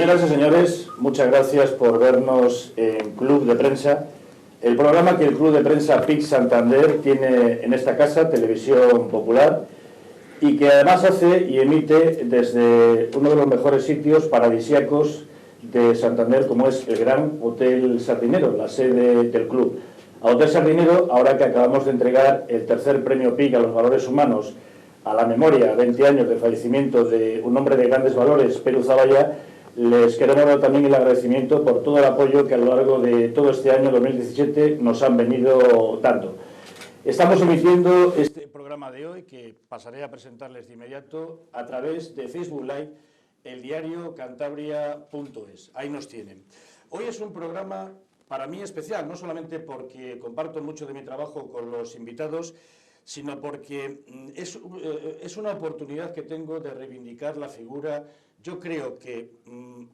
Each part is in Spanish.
Señoras y señores, muchas gracias por vernos en Club de Prensa, el programa que el Club de Prensa PIC Santander tiene en esta casa, Televisión Popular, y que además hace y emite desde uno de los mejores sitios paradisíacos de Santander, como es el Gran Hotel Sardinero, la sede del club. A Hotel Sardinero, ahora que acabamos de entregar el tercer premio PIC a los valores humanos, a la memoria, 20 años de fallecimiento de un hombre de grandes valores, Peru Zavalla, les queremos dar también el agradecimiento por todo el apoyo que a lo largo de todo este año 2017 nos han venido dando. Estamos emitiendo este programa de hoy, que pasaré a presentarles de inmediato, a través de Facebook Live, el diario Cantabria.es. Ahí nos tienen. Hoy es un programa para mí especial, no solamente porque comparto mucho de mi trabajo con los invitados, sino porque es una oportunidad que tengo de reivindicar la figura, yo creo que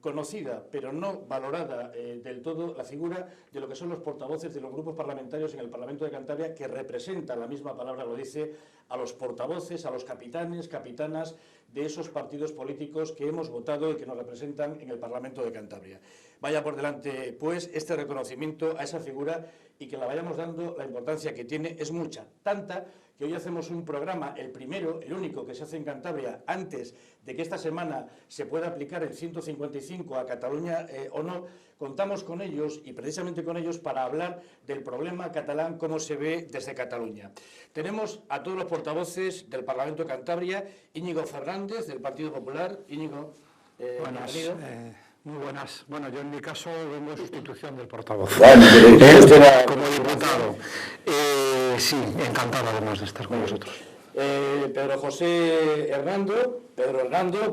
conocida, pero no valorada del todo, la figura de lo que son los portavoces de los grupos parlamentarios en el Parlamento de Cantabria, que representan, la misma palabra lo dice, a los portavoces, a los capitanes, capitanas de esos partidos políticos que hemos votado y que nos representan en el Parlamento de Cantabria. Vaya por delante, pues, este reconocimiento a esa figura y que la vayamos dando la importancia que tiene es mucha, tanta que hoy hacemos un programa, el primero, el único que se hace en Cantabria antes de que esta semana se pueda aplicar el 155 a Cataluña o no. Contamos con ellos y precisamente con ellos para hablar del problema catalán, cómo se ve desde Cataluña. Tenemos a todos los portavoces del Parlamento de Cantabria, Íñigo Fernández, del Partido Popular. Íñigo, bienvenido. Muy buenas. Bueno, yo en mi caso vengo de sustitución del portavoz. Como diputado. Sí, encantado además de estar con vosotros. Pedro José Hernando,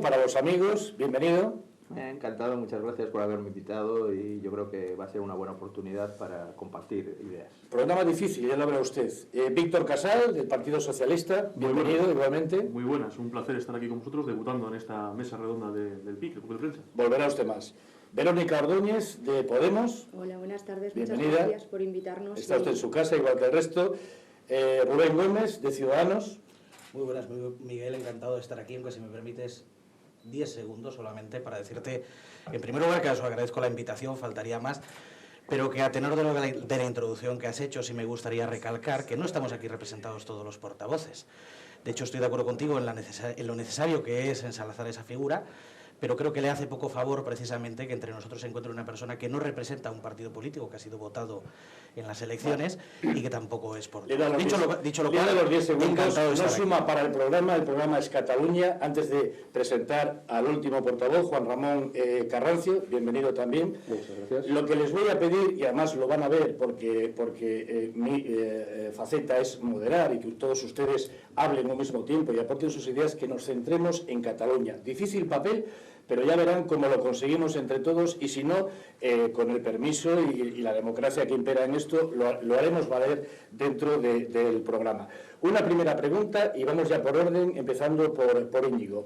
para los amigos, bienvenido. Encantado, muchas gracias por haberme invitado y yo creo que va a ser una buena oportunidad para compartir ideas. Programa difícil, ya lo verá usted. Víctor Casal, del Partido Socialista, bienvenido igualmente. Muy buenas, un placer estar aquí con vosotros debutando en esta mesa redonda del PIC, el Club de Prensa. Volverá usted más. Verónica Ordóñez, de Podemos. Hola, buenas tardes, bienvenida. Muchas gracias por invitarnos. Está usted en su casa, igual que el resto. Rubén Gómez, de Ciudadanos. Muy buenas, Miguel, encantado de estar aquí, aunque si me permites 10 segundos solamente para decirte, en primer lugar, que os agradezco la invitación, faltaría más, pero que a tenor de la introducción que has hecho, sí me gustaría recalcar que no estamos aquí representados todos los portavoces. De hecho, estoy de acuerdo contigo en lo necesario que es ensalzar esa figura, pero creo que le hace poco favor precisamente que entre nosotros se encuentre una persona que no representa a un partido político que ha sido votado en las elecciones y que tampoco es portavoz. Dicho lo cual, los 10 segundos no suma para el programa es Cataluña. Antes de presentar al último portavoz, Juan Ramón Carrancio, bienvenido también. Muchas gracias. Lo que les voy a pedir, y además lo van a ver porque mi faceta es moderar y que todos ustedes hablen al mismo tiempo y aporten sus ideas, que nos centremos en Cataluña. Difícil papel, pero ya verán cómo lo conseguimos entre todos y si no, con el permiso y la democracia que impera en esto, lo haremos valer dentro del programa. Una primera pregunta y vamos ya por orden, empezando por Íñigo.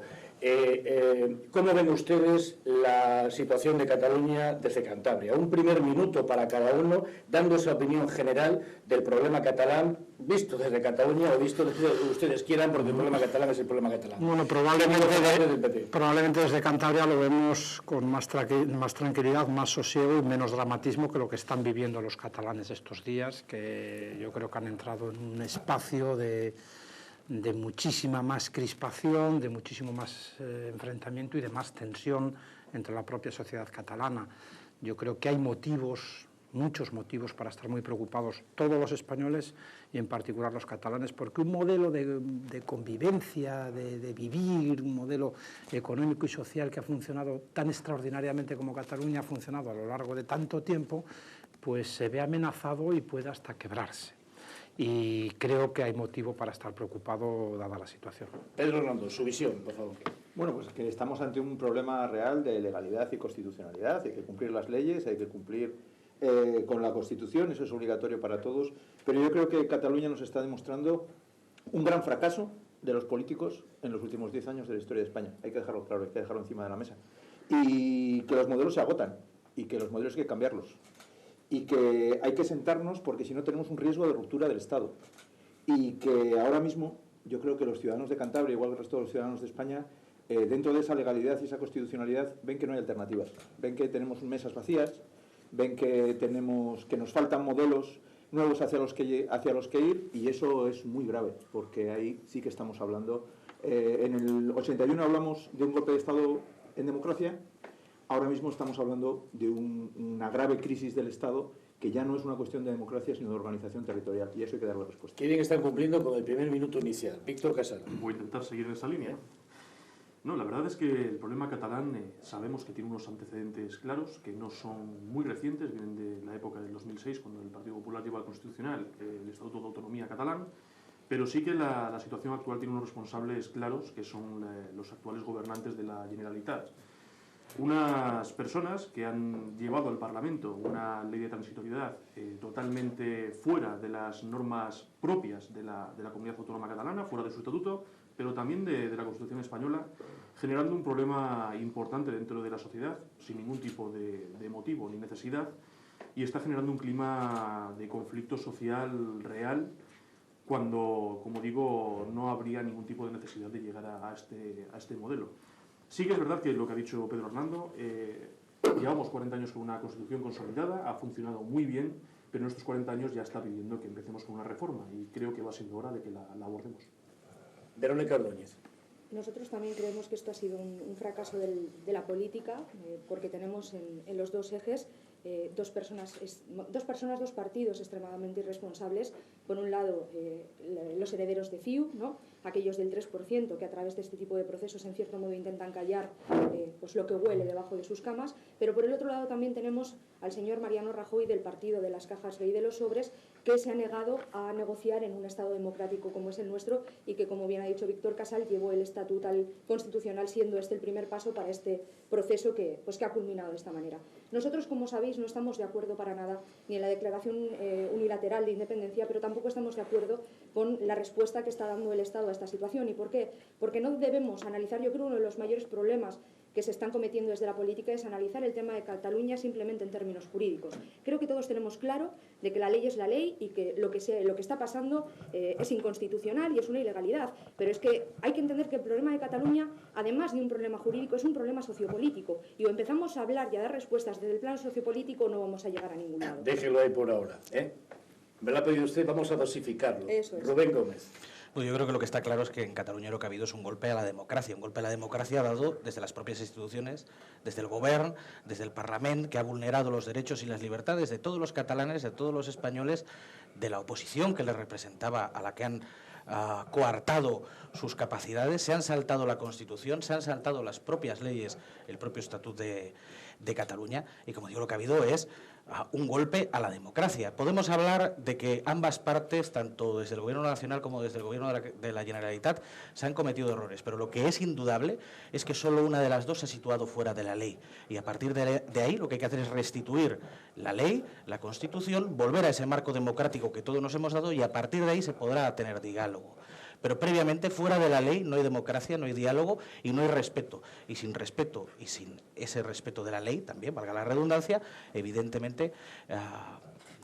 ¿Cómo ven ustedes la situación de Cataluña desde Cantabria? Un primer minuto para cada uno, dando esa opinión general del problema catalán, visto desde Cataluña o visto desde donde ustedes quieran, porque el problema catalán es el problema catalán. Bueno, probablemente desde Cantabria lo vemos con más tranquilidad, más sosiego y menos dramatismo que lo que están viviendo los catalanes estos días, que yo creo que han entrado en un espacio de muchísima más crispación, de muchísimo más enfrentamiento y de más tensión entre la propia sociedad catalana. Yo creo que hay muchos motivos para estar muy preocupados todos los españoles y en particular los catalanes, porque un modelo de convivencia, de vivir, un modelo económico y social que ha funcionado tan extraordinariamente como Cataluña ha funcionado a lo largo de tanto tiempo, pues se ve amenazado y puede hasta quebrarse. Y creo que hay motivo para estar preocupado dada la situación. Pedro Hernando, su visión, por favor. Bueno, pues que estamos ante un problema real de legalidad y constitucionalidad. Hay que cumplir las leyes, hay que cumplir con la Constitución, eso es obligatorio para todos. Pero yo creo que Cataluña nos está demostrando un gran fracaso de los políticos en los últimos 10 años de la historia de España. Hay que dejarlo claro, hay que dejarlo encima de la mesa. Y que los modelos se agotan y que los modelos hay que cambiarlos. Y que hay que sentarnos porque si no tenemos un riesgo de ruptura del Estado. Y que ahora mismo yo creo que los ciudadanos de Cantabria, igual que el resto de los ciudadanos de España, dentro de esa legalidad y esa constitucionalidad, ven que no hay alternativas. Ven que tenemos mesas vacías, ven que nos faltan modelos nuevos hacia los que ir, y eso es muy grave, porque ahí sí que estamos hablando. En el 81 hablamos de un golpe de Estado en democracia, ahora mismo estamos hablando de una grave crisis del Estado, que ya no es una cuestión de democracia, sino de organización territorial, y eso hay que darle respuesta. Qué bien están cumpliendo con el primer minuto inicial. Víctor Casal. Voy a intentar seguir en esa línea. No, la verdad es que el problema catalán sabemos que tiene unos antecedentes claros, que no son muy recientes, vienen de la época del 2006, cuando el Partido Popular llevó al Constitucional el Estatuto de Autonomía catalán, pero sí que la situación actual tiene unos responsables claros, que son los actuales gobernantes de la Generalitat. Unas personas que han llevado al Parlamento una ley de transitoriedad totalmente fuera de las normas propias de la comunidad autónoma catalana, fuera de su estatuto, pero también de la Constitución española, generando un problema importante dentro de la sociedad, sin ningún tipo de motivo ni necesidad, y está generando un clima de conflicto social real, cuando, como digo, no habría ningún tipo de necesidad de llegar a este modelo. Sí que es verdad que lo que ha dicho Pedro Hernando, llevamos 40 años con una Constitución consolidada, ha funcionado muy bien, pero en estos 40 años ya está pidiendo que empecemos con una reforma, y creo que va siendo hora de que la abordemos. Verónica Ordóñez. Nosotros también creemos que esto ha sido un fracaso de la política, porque tenemos en los dos ejes dos partidos extremadamente irresponsables. Por un lado, los herederos de CiU, ¿no? Aquellos del 3% que a través de este tipo de procesos en cierto modo intentan callar pues lo que huele debajo de sus camas, pero por el otro lado también tenemos al señor Mariano Rajoy del partido de las cajas B y de los sobres, que se ha negado a negociar en un Estado democrático como es el nuestro, y que, como bien ha dicho Víctor Casal, llevó el estatuto constitucional, siendo este el primer paso para este proceso que ha culminado de esta manera. Nosotros, como sabéis, no estamos de acuerdo para nada ni en la declaración unilateral de independencia, pero tampoco estamos de acuerdo con la respuesta que está dando el Estado a esta situación. ¿Y por qué? Porque no debemos analizar, yo creo, uno de los mayores problemas que se están cometiendo desde la política es analizar el tema de Cataluña simplemente en términos jurídicos. Creo que todos tenemos claro de que la ley es la ley y que lo que está pasando es inconstitucional y es una ilegalidad, pero es que hay que entender que el problema de Cataluña, además de un problema jurídico, es un problema sociopolítico, y o empezamos a hablar y a dar respuestas desde el plano sociopolítico, no vamos a llegar a ningún lado. Déjelo ahí por ahora, ¿eh? Me lo ha pedido usted, vamos a dosificarlo. Eso es. Rubén Gómez. Pues yo creo que lo que está claro es que en Cataluña lo que ha habido es un golpe a la democracia. Un golpe a la democracia dado desde las propias instituciones, desde el Govern, desde el Parlament, que ha vulnerado los derechos y las libertades de todos los catalanes, de todos los españoles, de la oposición que les representaba, a la que han coartado sus capacidades, se han saltado la Constitución, se han saltado las propias leyes, el propio Estatut de Cataluña, y como digo, lo que ha habido es un golpe a la democracia. Podemos hablar de que ambas partes, tanto desde el Gobierno nacional como desde el Gobierno de la Generalitat, se han cometido errores, pero lo que es indudable es que solo una de las dos se ha situado fuera de la ley, y a partir de ahí lo que hay que hacer es restituir la ley, la Constitución, volver a ese marco democrático que todos nos hemos dado, y a partir de ahí se podrá tener diálogo. Pero previamente, fuera de la ley, no hay democracia, no hay diálogo y no hay respeto. Y sin respeto, y sin ese respeto de la ley, también, valga la redundancia, evidentemente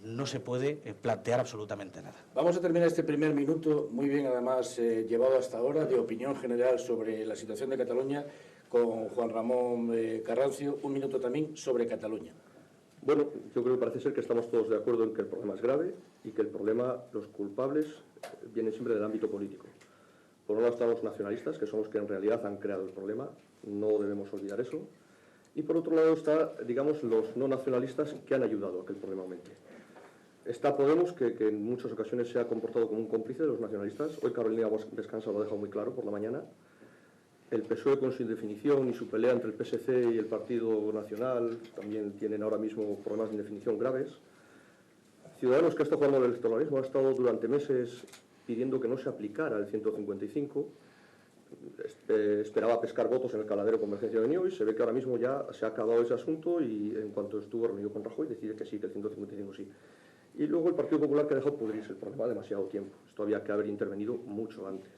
no se puede plantear absolutamente nada. Vamos a terminar este primer minuto, muy bien además llevado hasta ahora, de opinión general sobre la situación de Cataluña, con Juan Ramón Carrancio. Un minuto también sobre Cataluña. Bueno, yo creo que parece ser que estamos todos de acuerdo en que el problema es grave y que el problema, los culpables, vienen siempre del ámbito político. Por un lado están los nacionalistas, que son los que en realidad han creado el problema, no debemos olvidar eso. Y por otro lado está, digamos, los no nacionalistas que han ayudado a que el problema aumente. Está Podemos, que en muchas ocasiones se ha comportado como un cómplice de los nacionalistas. Hoy Carolina Descansa lo ha dejado muy claro por la mañana. El PSOE con su indefinición y su pelea entre el PSC y el Partido Nacional también tienen ahora mismo problemas de indefinición graves. Ciudadanos, que ha estado jugando al electoralismo, ha estado durante meses pidiendo que no se aplicara el 155, esperaba pescar votos en el caladero Convergencia de Unió, y se ve que ahora mismo ya se ha acabado ese asunto, y en cuanto estuvo reunido con Rajoy decide que sí, que el 155 sí. Y luego el Partido Popular, que ha dejado pudrirse el problema demasiado tiempo. Esto había que haber intervenido mucho antes.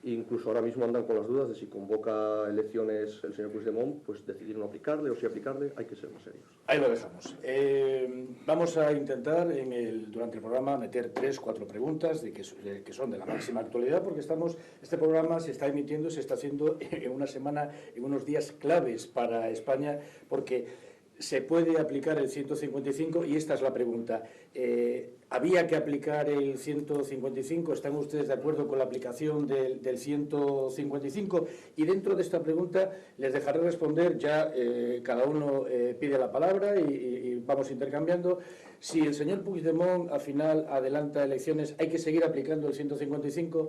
Incluso ahora mismo andan con las dudas de si convoca elecciones el señor Puigdemont, pues decidir no aplicarle o si aplicarle. Hay que ser más serios. Ahí lo dejamos. Vamos a intentar durante el programa meter 3 o 4 preguntas que son de la máxima actualidad, porque este programa se está emitiendo, se está haciendo en una semana, en unos días claves para España, porque se puede aplicar el 155 y esta es la pregunta. ¿Había que aplicar el 155? ¿Están ustedes de acuerdo con la aplicación del 155? Y dentro de esta pregunta les dejaré responder, ya cada uno pide la palabra y vamos intercambiando. Si el señor Puigdemont al final adelanta elecciones, ¿hay que seguir aplicando el 155?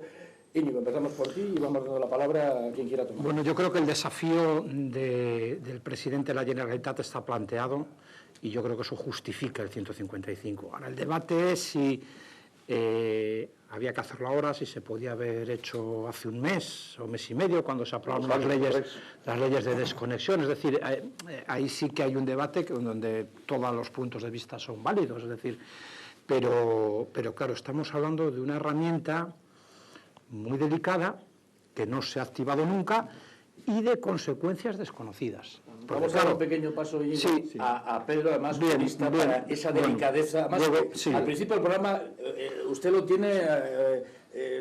Íñigo, empezamos por ti y vamos dando la palabra a quien quiera tomar. Bueno, yo creo que el desafío del presidente de la Generalitat está planteado y yo creo que eso justifica el 155. Ahora, el debate es si había que hacerlo ahora, si se podía haber hecho hace un mes o mes y medio, cuando se aprobaron las leyes de desconexión. Es decir, ahí sí que hay un debate donde todos los puntos de vista son válidos. Es decir, pero claro, estamos hablando de una herramienta muy delicada, que no se ha activado nunca y de consecuencias desconocidas. Vamos a dar un pequeño paso a Pedro, además jurista, para esa delicadeza. Además, al principio del programa usted lo tiene,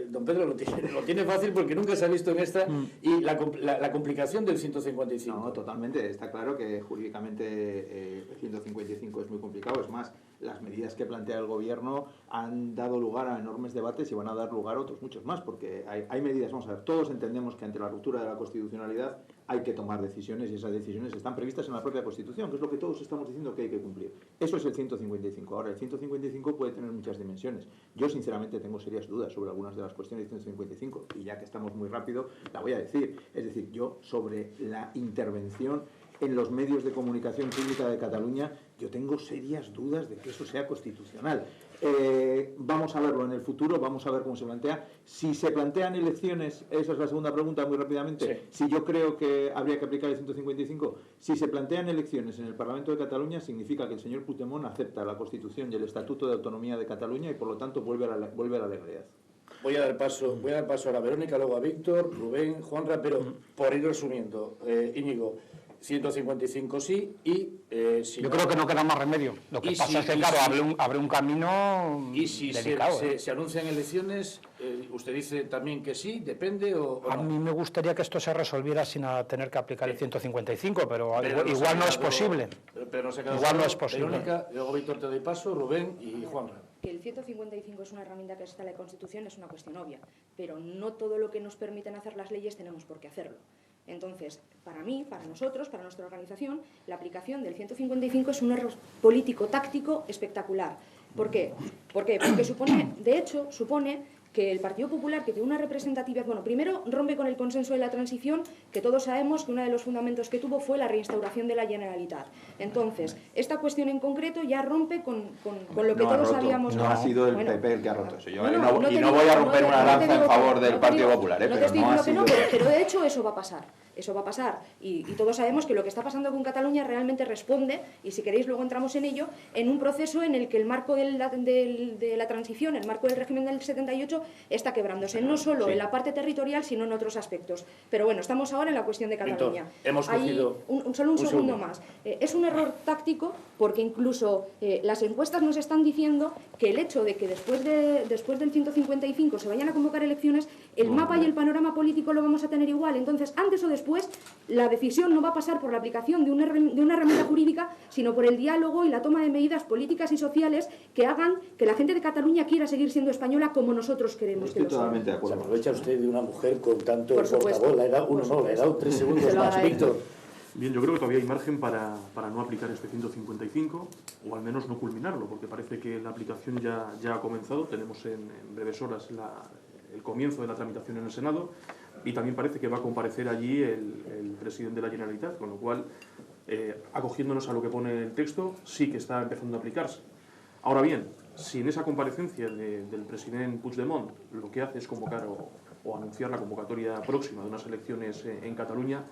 don Pedro, lo tiene fácil porque nunca se ha visto en esta, y la complicación del 155. No, totalmente. Está claro que jurídicamente el 155 es muy complicado. Es más, las medidas que plantea el Gobierno han dado lugar a enormes debates y van a dar lugar a otros muchos más, porque hay medidas, vamos a ver, todos entendemos que ante la ruptura de la constitucionalidad hay que tomar decisiones y esas decisiones están previstas en la propia Constitución, que es lo que todos estamos diciendo que hay que cumplir. Eso es el 155. Ahora, el 155 puede tener muchas dimensiones. Yo, sinceramente, tengo serias dudas sobre algunas de las cuestiones del 155 y ya que estamos muy rápido, la voy a decir. Es decir, yo sobre la intervención en los medios de comunicación pública de Cataluña, yo tengo serias dudas de que eso sea constitucional. Vamos a verlo en el futuro, vamos a ver cómo se plantea. Si se plantean elecciones, esa es la segunda pregunta muy rápidamente, si yo creo que habría que aplicar el 155, si se plantean elecciones en el Parlamento de Cataluña, significa que el señor Puigdemont acepta la Constitución y el Estatuto de Autonomía de Cataluña y por lo tanto vuelve a la legalidad. Voy a dar paso ahora a Verónica, luego a Víctor, Rubén, Juanra, pero por ir resumiendo, Íñigo, 155 sí y si yo creo que no queda más remedio. Lo que pasa es que, claro, abre un camino y si delicado. Se anuncian elecciones, usted dice también que sí, depende o no. A mí me gustaría que esto se resolviera sin tener que aplicar el 155, pero igual no es posible. Pero no se queda igual no es posible. Verónica, luego Víctor te doy paso, Rubén y Juanra. Que el 155 es una herramienta que está en la Constitución es una cuestión obvia, pero no todo lo que nos permiten hacer las leyes tenemos por qué hacerlo. Entonces, para mí, para nosotros, para nuestra organización, la aplicación del 155 es un error político-táctico espectacular. ¿Por qué? Porque supone que el Partido Popular, que tiene una representatividad, bueno, primero rompe con el consenso de la transición, que todos sabemos que uno de los fundamentos que tuvo fue la reinstauración de la Generalitat. Entonces, esta cuestión en concreto ya rompe con lo que todos sabíamos. No ha sido el PP el que ha roto eso. No voy a romper una lanza en favor del Partido Popular, pero de hecho eso va a pasar. Eso va a pasar y todos sabemos que lo que está pasando con Cataluña realmente responde, y si queréis luego entramos en ello, en un proceso en el que el marco de la transición, el marco del régimen del 78 está quebrándose, no solo en la parte territorial, sino en otros aspectos. Pero bueno, estamos ahora en la cuestión de Cataluña. Solo un segundo más. Es un error táctico porque incluso las encuestas nos están diciendo que el hecho de que después del 155 se vayan a convocar elecciones, el mapa y el panorama político lo vamos a tener igual. Entonces, antes o después, la decisión no va a pasar por la aplicación de una herramienta jurídica, sino por el diálogo y la toma de medidas políticas y sociales que hagan que la gente de Cataluña quiera seguir siendo española como nosotros queremos que lo sea. Totalmente de acuerdo. Se aprovecha usted de una mujer con tanto portavoz, le he dado 3 segundos más. Víctor. Bien, yo creo que todavía hay margen para no aplicar este 155, o al menos no culminarlo, porque parece que la aplicación ya ha comenzado. Tenemos en breves horas el comienzo de la tramitación en el Senado, y también parece que va a comparecer allí el presidente de la Generalitat, con lo cual, acogiéndonos a lo que pone el texto, sí que está empezando a aplicarse. Ahora bien, si en esa comparecencia del presidente Puigdemont lo que hace es convocar o anunciar la convocatoria próxima de unas elecciones en Cataluña,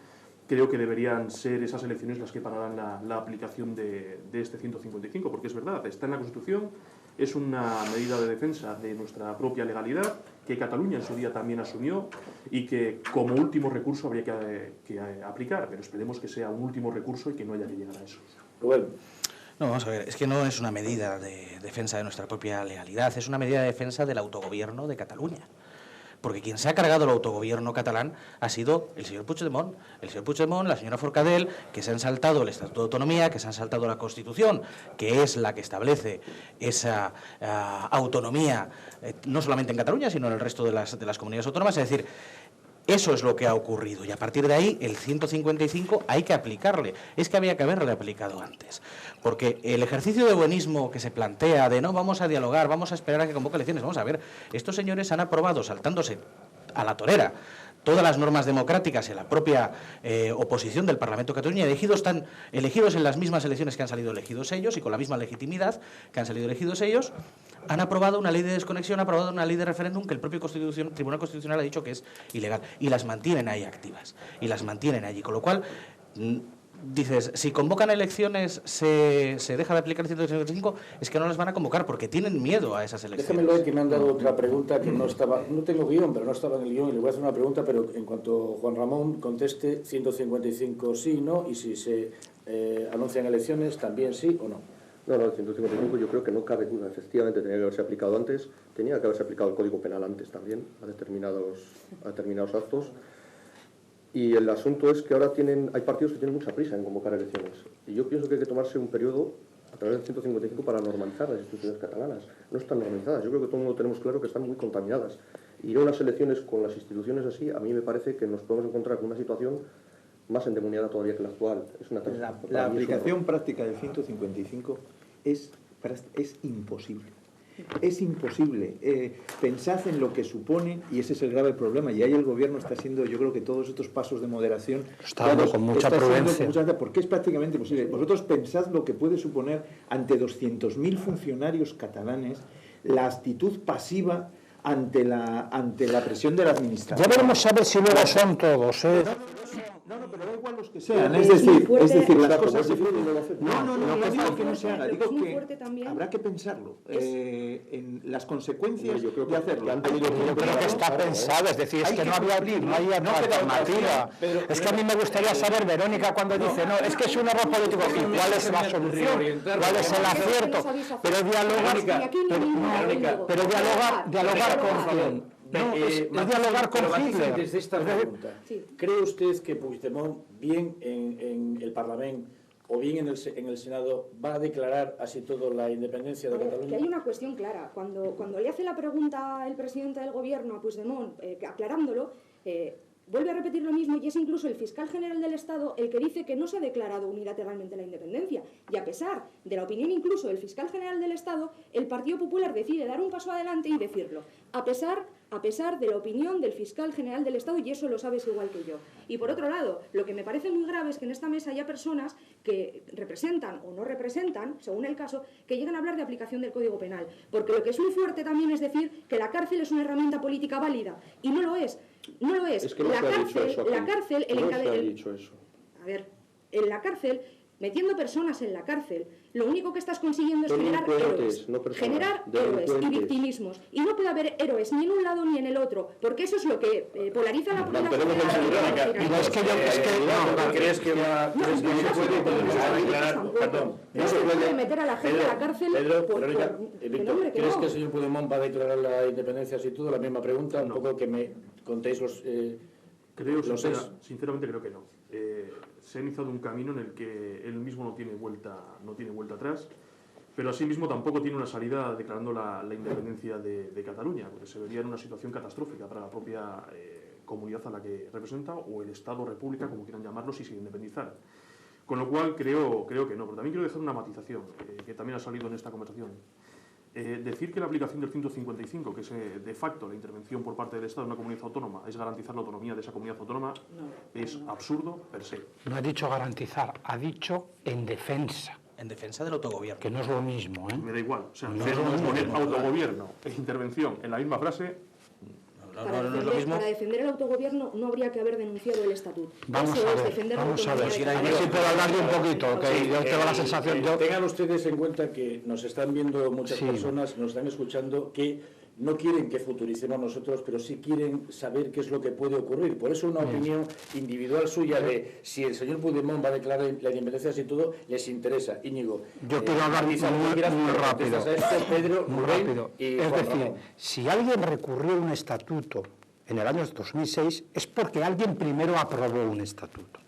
creo que deberían ser esas elecciones las que pararán la aplicación de este 155, porque es verdad, está en la Constitución, es una medida de defensa de nuestra propia legalidad que Cataluña en su día también asumió y que como último recurso habría que aplicar, pero esperemos que sea un último recurso y que no haya que llegar a eso. Rubén. No, vamos a ver, es que no es una medida de defensa de nuestra propia legalidad, es una medida de defensa del autogobierno de Cataluña. Porque quien se ha cargado el autogobierno catalán ha sido el señor Puigdemont. El señor Puigdemont, la señora Forcadell, que se han saltado el Estatuto de Autonomía, que se han saltado la Constitución, que es la que establece esa autonomía, no solamente en Cataluña, sino en el resto de las comunidades autónomas. Es decir, eso es lo que ha ocurrido y a partir de ahí el 155 hay que aplicarle. Es que había que haberle aplicado antes. Porque el ejercicio de buenismo que se plantea de no, vamos a dialogar, vamos a esperar a que convoque elecciones, vamos a ver, estos señores han aprobado saltándose a la torera todas las normas democráticas en la propia oposición del Parlamento de Cataluña, están elegidos en las mismas elecciones que han salido elegidos ellos y con la misma legitimidad que han salido elegidos ellos, han aprobado una ley de desconexión, han aprobado una ley de referéndum que el propio Tribunal Constitucional ha dicho que es ilegal y las mantienen ahí activas y las mantienen allí, con lo cual dices, si convocan elecciones se deja de aplicar el 155, es que no las van a convocar porque tienen miedo a esas elecciones. Déjamelo, que me han dado otra pregunta que no estaba, no tengo guión, pero no estaba en el guión y le voy a hacer una pregunta, pero en cuanto Juan Ramón conteste 155 sí, no, y si se anuncian elecciones también sí o no. No, el 155 yo creo que no cabe duda, efectivamente tenía que haberse aplicado antes, tenía que haberse aplicado el Código Penal antes también a determinados actos. Y el asunto es que ahora hay partidos que tienen mucha prisa en convocar elecciones. Y yo pienso que hay que tomarse un periodo a través del 155 para normalizar las instituciones catalanas. No están normalizadas. Yo creo que todo el mundo tenemos claro que están muy contaminadas. Ir a unas elecciones con las instituciones así, a mí me parece que nos podemos encontrar con una situación más endemoniada todavía que la actual. La aplicación práctica del 155 es imposible. Es imposible. Pensad en lo que supone, y ese es el grave problema, y ahí el gobierno está haciendo, yo creo que todos estos pasos de moderación está dando con mucha prudencia, porque es prácticamente imposible. Vosotros pensad lo que puede suponer ante 200.000 funcionarios catalanes la actitud pasiva ante la presión de la administración. Ya veremos a ver si luego son todos, ¿eh? No, pero da igual los que sean. Es decir, las cosas... No digo que no se haga, digo que habrá que pensarlo. En las consecuencias de hacerlo. Yo creo que está pensado, es decir, es que no había alternativa. Es que a mí me gustaría saber, Verónica, cuando dice, no, es que es un error político, ¿y cuál es la solución? ¿Cuál es el acierto? Pero dialogar con quién. No, es dialogar con Hitler. Desde esta pregunta, ¿cree usted que Puigdemont, bien en el Parlamento o bien en el Senado, va a declarar así todo la independencia de Cataluña? Que hay una cuestión clara. Cuando le hace la pregunta el presidente del gobierno a Puigdemont, aclarándolo, vuelve a repetir lo mismo, y es incluso el fiscal general del Estado el que dice que no se ha declarado unilateralmente la independencia. Y a pesar de la opinión incluso del fiscal general del Estado, el Partido Popular decide dar un paso adelante y decirlo. A pesar de la opinión del fiscal general del Estado, y eso lo sabes igual que yo. Y por otro lado, lo que me parece muy grave es que en esta mesa haya personas que representan o no representan, según el caso, que llegan a hablar de aplicación del Código Penal. Porque lo que es muy fuerte también es decir que la cárcel es una herramienta política válida. Y no lo es. No lo es. Es que no se ha dicho eso aquí. La cárcel, no se ha dicho eso. A ver, en la cárcel, metiendo personas en la cárcel, lo único que estás consiguiendo es generar héroes. No personas, generar héroes y victimismos. Y no puede haber héroes ni en un lado ni en el otro, porque eso es lo que polariza la población. ¿Crees que no se puede meter a la gente a la cárcel ¿crees que el señor Puigdemont va a declarar la independencia así todo? La misma pregunta, un poco que me contéis los... Sinceramente creo que no. Se ha iniciado un camino en el que él mismo no tiene vuelta atrás, pero asimismo tampoco tiene una salida declarando la independencia de Cataluña, porque se vería en una situación catastrófica para la propia comunidad a la que representa, o el Estado, República, como quieran llamarlo, si se independizara. Con lo cual creo que no, pero también quiero dejar una matización que también ha salido en esta conversación. Decir que la aplicación del 155, que es de facto la intervención por parte del Estado en una comunidad autónoma, es garantizar la autonomía de esa comunidad autónoma, es absurdo per se. No ha dicho garantizar, ha dicho en defensa. En defensa del autogobierno. Que no es lo mismo, ¿eh? Me da igual. O sea, poner autogobierno e intervención en la misma frase... Para defender el autogobierno no habría que haber denunciado el estatuto. Vamos a ver si puedo hablar de un poquito, que yo tengo la sensación... Tengan ustedes en cuenta que nos están viendo muchas personas, nos están escuchando, que no quieren que futuricemos nosotros, pero sí quieren saber qué es lo que puede ocurrir. Por eso una opinión individual suya de si el señor Puigdemont va a declarar la independencia y todo, les interesa. Íñigo, yo quiero hablar muy rápido. Pedro, muy Rubén rápido. Y es Juan decir, Ramón. si alguien recurrió a un estatuto en el año 2006, es porque alguien primero aprobó un estatuto.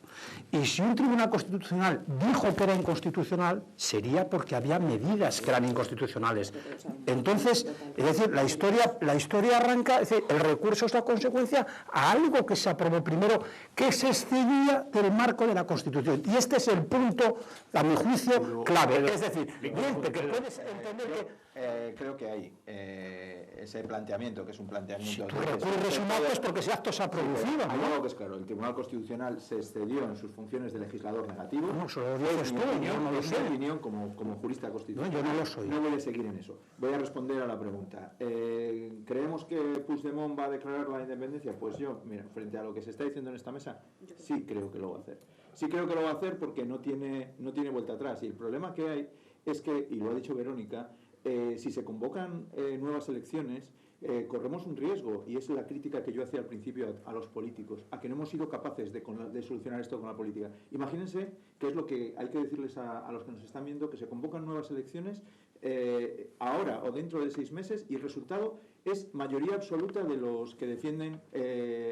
Y si un tribunal constitucional dijo que era inconstitucional, sería porque había medidas que eran inconstitucionales. Entonces, es decir, la historia arranca, es decir, el recurso es la consecuencia a algo que se aprobó primero, que se excedía del marco de la Constitución. Y este es el punto, a mi juicio, clave. Es decir, bien, que puedes entender que... Creo que hay ese planteamiento, que es un planteamiento... Si tú recurres un acto es porque ese acto se ha producido, Hay ¿no? algo que es claro, el Tribunal Constitucional se excedió en sus funciones de legislador negativo. No, eso lo dices tú, yo no lo sé. Es mi opinión como jurista constitucional. No, yo no lo soy. No voy a seguir en eso. Voy a responder a la pregunta. ¿Creemos que Puigdemont va a declarar la independencia? Pues yo, mira, frente a lo que se está diciendo en esta mesa, sí creo que lo va a hacer. Sí creo que lo va a hacer porque no tiene vuelta atrás. Y el problema que hay es que, y lo ha dicho Verónica, si se convocan nuevas elecciones, corremos un riesgo, y es la crítica que yo hacía al principio a los políticos, a que no hemos sido capaces de solucionar esto con la política. Imagínense que es lo que hay que decirles a los que nos están viendo, que se convocan nuevas elecciones ahora o dentro de 6 meses, y el resultado es mayoría absoluta de los que defienden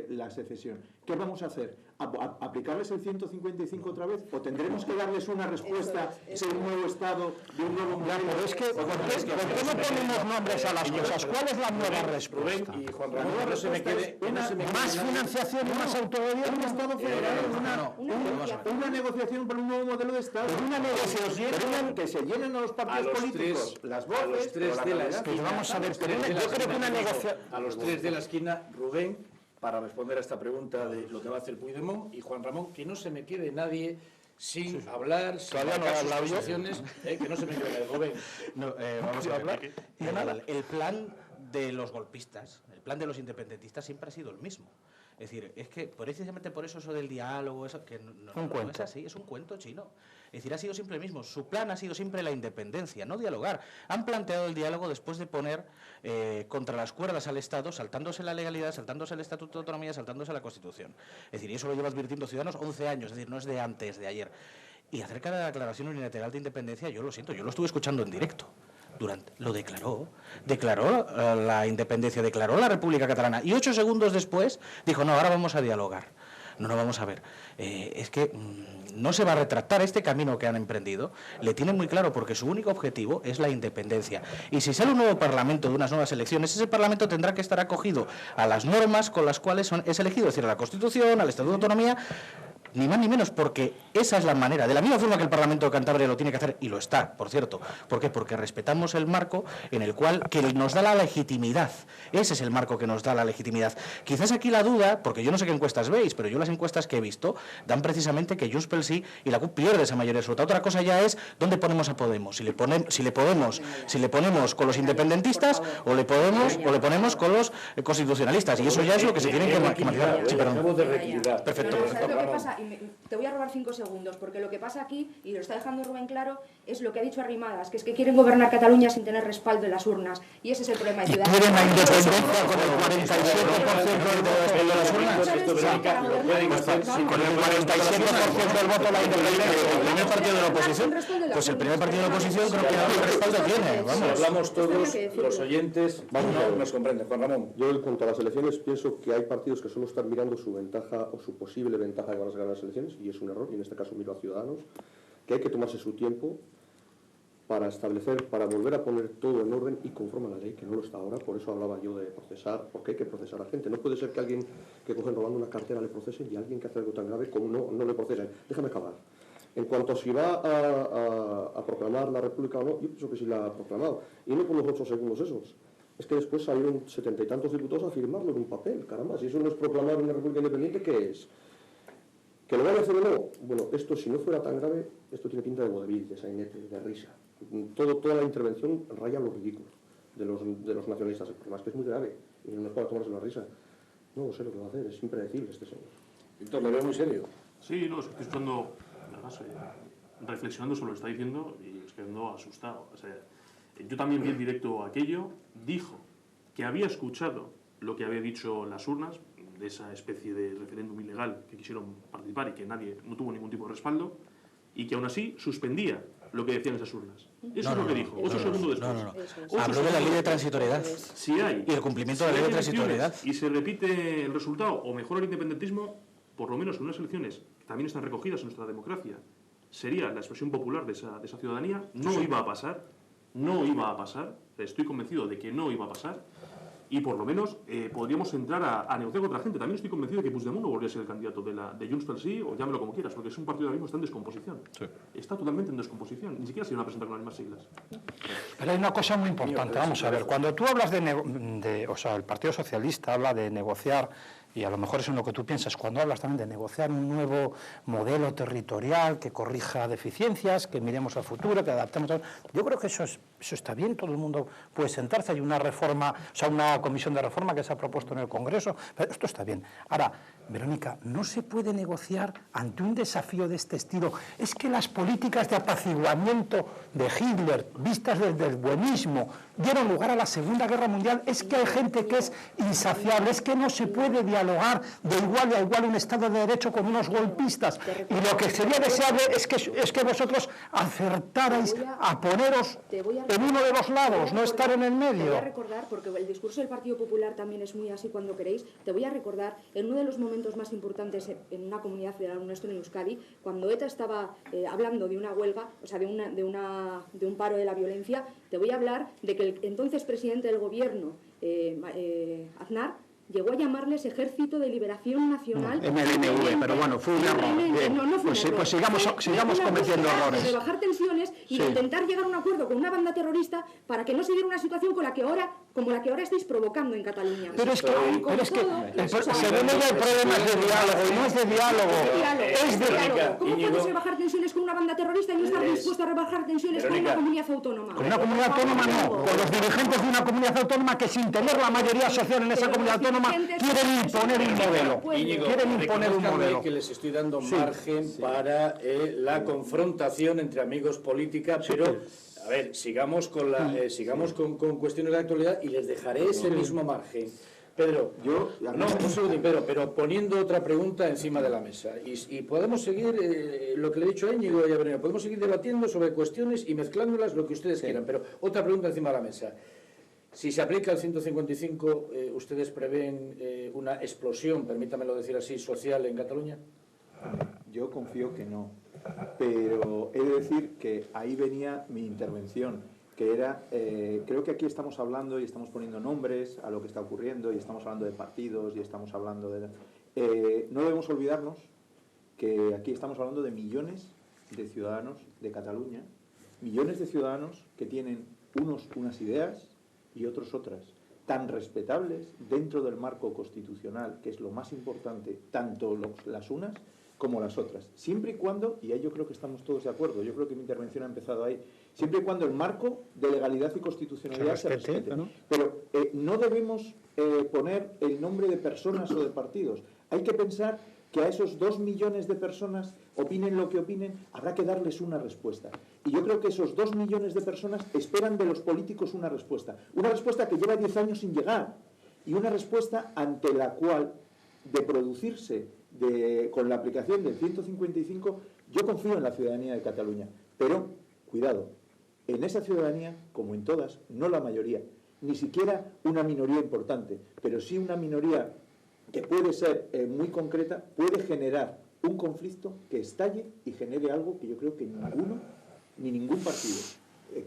la secesión. ¿Qué vamos a hacer? ¿Aplicarles el 155 otra vez? ¿O tendremos que darles una respuesta de un nuevo Estado, de un nuevo modelo? Pero es que, ¿por qué no ponemos nombres a las cosas? ¿Cuál es la nueva respuesta? Rubén y Juan Ramón, no se me quede... ¿Más financiación y más autogobierno? Un Estado federal, una negociación para un nuevo modelo de Estado. Una negociación que se llenen a los partidos políticos las voces. A los tres de la esquina. Vamos a ver, pero yo creo que una negociación... A los tres de la esquina, Rubén, para responder a esta pregunta de lo que va a hacer Puigdemont, y Juan Ramón, que no se me quede nadie sin hablar, sin marcar sus posiciones, que no se me quede nadie. Rubén, vamos a hablar. El plan de los golpistas, el plan de los independentistas siempre ha sido el mismo. Es decir, es que precisamente por eso del diálogo, eso que no es así, es un cuento chino. Es decir, ha sido siempre el mismo. Su plan ha sido siempre la independencia, no dialogar. Han planteado el diálogo después de poner contra las cuerdas al Estado, saltándose la legalidad, saltándose el Estatuto de Autonomía, saltándose la Constitución. Es decir, y eso lo lleva advirtiendo Ciudadanos 11 años, es decir, no es de antes, de ayer. Y acerca de la declaración unilateral de independencia, yo lo siento, yo lo estuve escuchando en directo. Lo declaró la independencia, declaró la República Catalana, y 8 segundos después dijo, no, ahora vamos a dialogar. No, vamos a ver, es que no se va a retractar. Este camino que han emprendido le tienen muy claro, porque su único objetivo es la independencia. Y si sale un nuevo Parlamento de unas nuevas elecciones, ese Parlamento tendrá que estar acogido a las normas con las cuales es elegido, es decir, a la Constitución, al Estatuto de Autonomía, ni más ni menos, porque esa es la manera, de la misma forma que el Parlamento de Cantabria lo tiene que hacer, y lo está, por cierto. ¿Por qué? Porque respetamos el marco en el cual, que nos da la legitimidad. Ese es el marco que nos da la legitimidad. Quizás aquí la duda, porque yo no sé qué encuestas veis, pero yo las encuestas que he visto dan precisamente que Junts pel Sí y la CUP pierde esa mayoría absoluta. Otra cosa ya es dónde ponemos a Podemos. Si le ponemos con los independentistas o le ponemos con los constitucionalistas. Y eso ya es lo que se tiene que matizar. Sí, perdón. Perfecto. ¿Sabes lo que pasa? Te voy a robar 5 segundos, porque lo que pasa aquí, y lo está dejando Rubén claro, es lo que ha dicho Arrimadas, que es que quieren gobernar Cataluña sin tener respaldo en las urnas. Y ese es el problema de Ciudadanos. ¿Quieren la independencia con el 47% de las urnas? Con el 47% del voto la independencia. ¿El primer partido de la oposición? Pues el primer partido de la oposición creo que algo de respaldo tiene. Si hablamos todos, los oyentes nos comprenden. Juan Ramón. Yo, en cuanto a las elecciones, pienso que hay partidos que solo están mirando su ventaja o su posible ventaja de ganar las elecciones, y es un error, y en este caso miro a Ciudadanos, que hay que tomarse su tiempo para establecer, para volver a poner todo en orden y conforme a la ley, que no lo está ahora. Por eso hablaba yo de procesar, porque hay que procesar a gente. No puede ser que alguien que cogen robando una cartera le procesen, y alguien que hace algo tan grave como no le procesen. Déjame acabar. En cuanto a si va a proclamar la República o no, yo pienso que sí la ha proclamado, y no por los 8 segundos esos. Es que después salieron 70 y tantos diputados a firmarlo en un papel. Caramba, si eso no es proclamar una república independiente, ¿qué es? ¿Que lo van a hacer o no? Bueno, esto, si no fuera tan grave, esto tiene pinta de vodevil, de sainete, de risa. Toda la intervención raya lo ridículo de los nacionalistas. El problema es que es muy grave y no es para tomarse la risa. No sé lo que va a hacer, es impredecible este señor. Víctor, lo veo muy serio. Sí, no, estoy escuchando, además, reflexionando sobre lo que está diciendo y quedando asustado. O sea, yo también vi en directo aquello, dijo que había escuchado lo que había dicho las urnas, de esa especie de referéndum ilegal que quisieron participar y que no tuvo ningún tipo de respaldo, y que aún así suspendía lo que decían esas urnas. Eso es lo que dijo. 8 segundos después. Habló de la ley de transitoriedad. Si hay, y el cumplimiento de la ley de transitoriedad. Y se repite el resultado, o mejora el independentismo, por lo menos en unas elecciones que también están recogidas en nuestra democracia, sería la expresión popular de esa ciudadanía, no iba a pasar, estoy convencido de que no iba a pasar, y por lo menos podríamos entrar a negociar con otra gente. También estoy convencido de que Puigdemont no volvería a ser el candidato de Junts pel Sí, o llámalo como quieras, porque es un partido ahora mismo está en descomposición. Sí. Está totalmente en descomposición, ni siquiera se iban a presentar con las mismas siglas. Pero hay una cosa muy importante, vamos a ver, cuando tú hablas o sea, el Partido Socialista habla de negociar, y a lo mejor es en lo que tú piensas, cuando hablas también de negociar un nuevo modelo territorial que corrija deficiencias, que miremos al futuro, que adaptemos... Yo creo que eso está bien, todo el mundo puede sentarse, hay una reforma, o sea, una comisión de reforma que se ha propuesto en el Congreso, pero esto está bien. Ahora, Verónica, no se puede negociar ante un desafío de este estilo. Es que las políticas de apaciguamiento de Hitler, vistas desde el buenismo, dieron lugar a la Segunda Guerra Mundial. Es que hay gente que es insaciable, es que no se puede dialogar de igual a igual un Estado de Derecho con unos golpistas. Y lo que sería deseable es que vosotros acertarais a poneros en uno de los lados, no estar en el medio. Te voy a recordar, porque el discurso del Partido Popular también es muy así cuando queréis, te voy a recordar en uno de los momentos más importantes en una comunidad federal, nuestro en Euskadi, cuando ETA estaba hablando de una huelga, o sea, de un paro de la violencia, te voy a hablar de que el entonces presidente del gobierno, Aznar, llegó a llamarles Ejército de Liberación Nacional. MLNV, pero bueno, fue un error. No fue un error. Pues sigamos cometiendo errores. De bajar tensiones y de intentar llegar a un acuerdo con una banda terrorista para que no se diera una situación como la que ahora estáis provocando en Cataluña. Pero es que se ven el problema de diálogo, y no es de diálogo. Es de diálogo. ¿Cómo puedes rebajar tensiones con una banda terrorista y no estar dispuesto a rebajar tensiones con una comunidad autónoma? Con una comunidad autónoma no, con los dirigentes de una comunidad autónoma que sin tener la mayoría social en esa comunidad autónoma quieren imponer un modelo. Íñigo, quieren imponer un modelo. Que les estoy dando margen para la confrontación entre amigos política, pero a ver, sigamos con cuestiones de actualidad y les dejaré ese mismo margen. Pedro, un segundín, Pedro, pero poniendo otra pregunta encima de la mesa y podemos seguir lo que le he dicho a Íñigo y a Verónica, podemos seguir debatiendo sobre cuestiones y mezclándolas lo que ustedes quieran, pero otra pregunta encima de la mesa. Si se aplica el 155, ¿ustedes prevén una explosión, permítamelo decir así, social en Cataluña? Yo confío que no, pero he de decir que ahí venía mi intervención, que era, creo que aquí estamos hablando y estamos poniendo nombres a lo que está ocurriendo y estamos hablando de partidos y estamos hablando de... no debemos olvidarnos que aquí estamos hablando de millones de ciudadanos de Cataluña, millones de ciudadanos que tienen unas ideas y otros otras, tan respetables dentro del marco constitucional, que es lo más importante, tanto las unas como las otras. Siempre y cuando, y ahí yo creo que estamos todos de acuerdo, yo creo que mi intervención ha empezado ahí, siempre y cuando el marco de legalidad y constitucionalidad se respete. ¿No? Pero no debemos poner el nombre de personas o de partidos. Hay que pensar que a esos 2 millones de personas, opinen lo que opinen, habrá que darles una respuesta. Y yo creo que esos 2 millones de personas esperan de los políticos una respuesta que lleva 10 años sin llegar, y una respuesta ante la cual, de producirse con la aplicación del 155, yo confío en la ciudadanía de Cataluña. Pero, cuidado, en esa ciudadanía, como en todas, no la mayoría, ni siquiera una minoría importante, pero sí una minoría que puede ser muy concreta, puede generar un conflicto que estalle y genere algo que yo creo que ninguno, ni ningún partido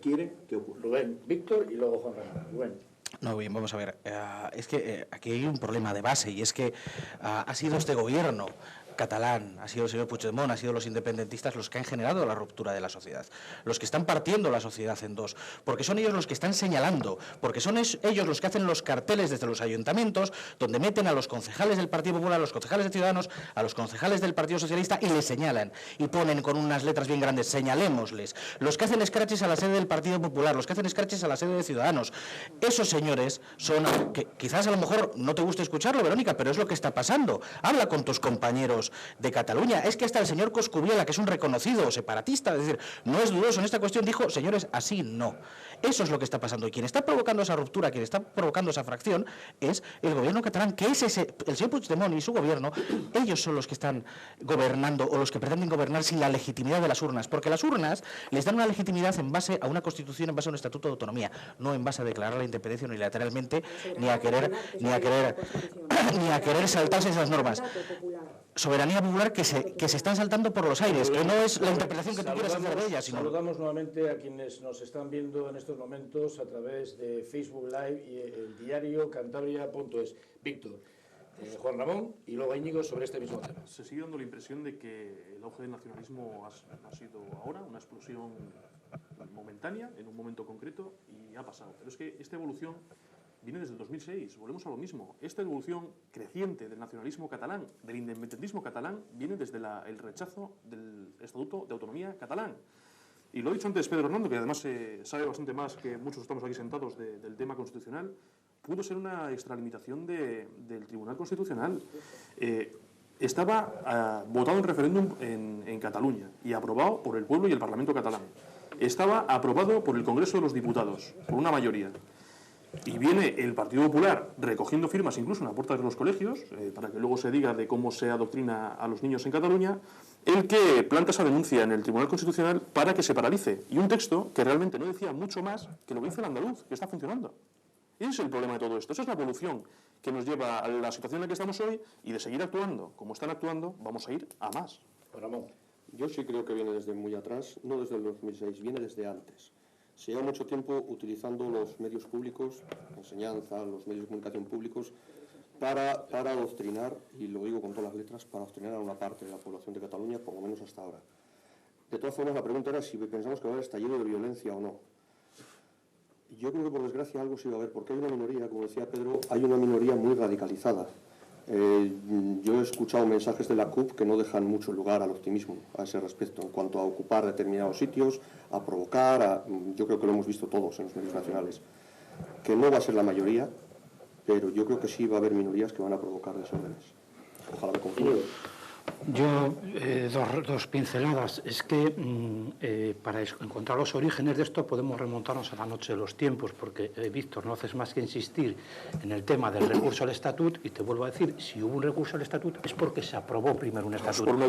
quiere que ocurra. Rubén, Víctor y luego Juan Ramón. Rubén. No, bien, vamos a ver. Es que aquí hay un problema de base y es que ha sido este gobierno catalán, ha sido el señor Puigdemont, ha sido los independentistas los que han generado la ruptura de la sociedad, los que están partiendo la sociedad en dos, porque son ellos los que están señalando, porque son ellos los que hacen los carteles desde los ayuntamientos, donde meten a los concejales del Partido Popular, a los concejales de Ciudadanos, a los concejales del Partido Socialista y les señalan, y ponen con unas letras bien grandes, señalémosles, los que hacen scratches a la sede del Partido Popular, los que hacen scratches a la sede de Ciudadanos. Esos señores son, que quizás a lo mejor no te guste escucharlo, Verónica, pero es lo que está pasando. Habla con tus compañeros ciudadanos de Cataluña. Es que hasta el señor Coscubiela, que es un reconocido separatista, es decir, no es dudoso en esta cuestión, dijo, señores, así no. Eso es lo que está pasando. Y quien está provocando esa ruptura, quien está provocando esa fracción, es el gobierno catalán, que es el señor Puigdemont y su gobierno. Ellos son los que están gobernando o los que pretenden gobernar sin la legitimidad de las urnas, porque las urnas les dan una legitimidad en base a una constitución, en base a un estatuto de autonomía, no en base a declarar la independencia unilateralmente, ni a querer saltarse esas normas. Soberanía popular que se están saltando por los aires, que no es la interpretación que tú quieras hacer de ella, sino... Saludamos nuevamente a quienes nos están viendo en estos momentos a través de Facebook Live y el diario Cantabria.es. Víctor, Juan Ramón y luego Íñigo sobre este mismo tema. Se sigue dando la impresión de que el auge del nacionalismo ha sido ahora una explosión momentánea, en un momento concreto, y ha pasado. Pero es que esta evolución viene desde el 2006, volvemos a lo mismo. Esta evolución creciente del nacionalismo catalán, del independentismo catalán, viene desde el rechazo del Estatuto de Autonomía catalán. Y lo ha dicho antes Pedro Hernando, que además sabe bastante más que muchos estamos aquí sentados del tema constitucional, pudo ser una extralimitación del Tribunal Constitucional. Estaba votado en referéndum en Cataluña y aprobado por el pueblo y el Parlamento catalán. Estaba aprobado por el Congreso de los Diputados, por una mayoría. Y viene el Partido Popular recogiendo firmas incluso en las puertas de los colegios, para que luego se diga de cómo se adoctrina a los niños en Cataluña, el que planta esa denuncia en el Tribunal Constitucional para que se paralice. Y un texto que realmente no decía mucho más que lo que dice el andaluz, que está funcionando. Ese es el problema de todo esto. Esa es la evolución que nos lleva a la situación en la que estamos hoy, y de seguir actuando como están actuando, vamos a ir a más. Ramón. Yo sí creo que viene desde muy atrás, no desde el 2006, viene desde antes. Se lleva mucho tiempo utilizando los medios públicos, enseñanza, los medios de comunicación públicos, para adoctrinar, y lo digo con todas las letras, para adoctrinar a una parte de la población de Cataluña, por lo menos hasta ahora. De todas formas, la pregunta era si pensamos que va a haber estallido de violencia o no. Yo creo que por desgracia algo sí va a haber, porque hay una minoría, como decía Pedro, hay una minoría muy radicalizada. Yo he escuchado mensajes de la CUP que no dejan mucho lugar al optimismo a ese respecto, en cuanto a ocupar determinados sitios, a provocar, yo creo que lo hemos visto todos en los medios nacionales, que no va a ser la mayoría, pero yo creo que sí va a haber minorías que van a provocar desórdenes. Ojalá me confunda. Yo, dos pinceladas. Es que para encontrar los orígenes de esto podemos remontarnos a la noche de los tiempos, porque, Víctor, no haces más que insistir en el tema del recurso al estatut, y te vuelvo a decir, si hubo un recurso al estatut es porque se aprobó primero un estatut. Por una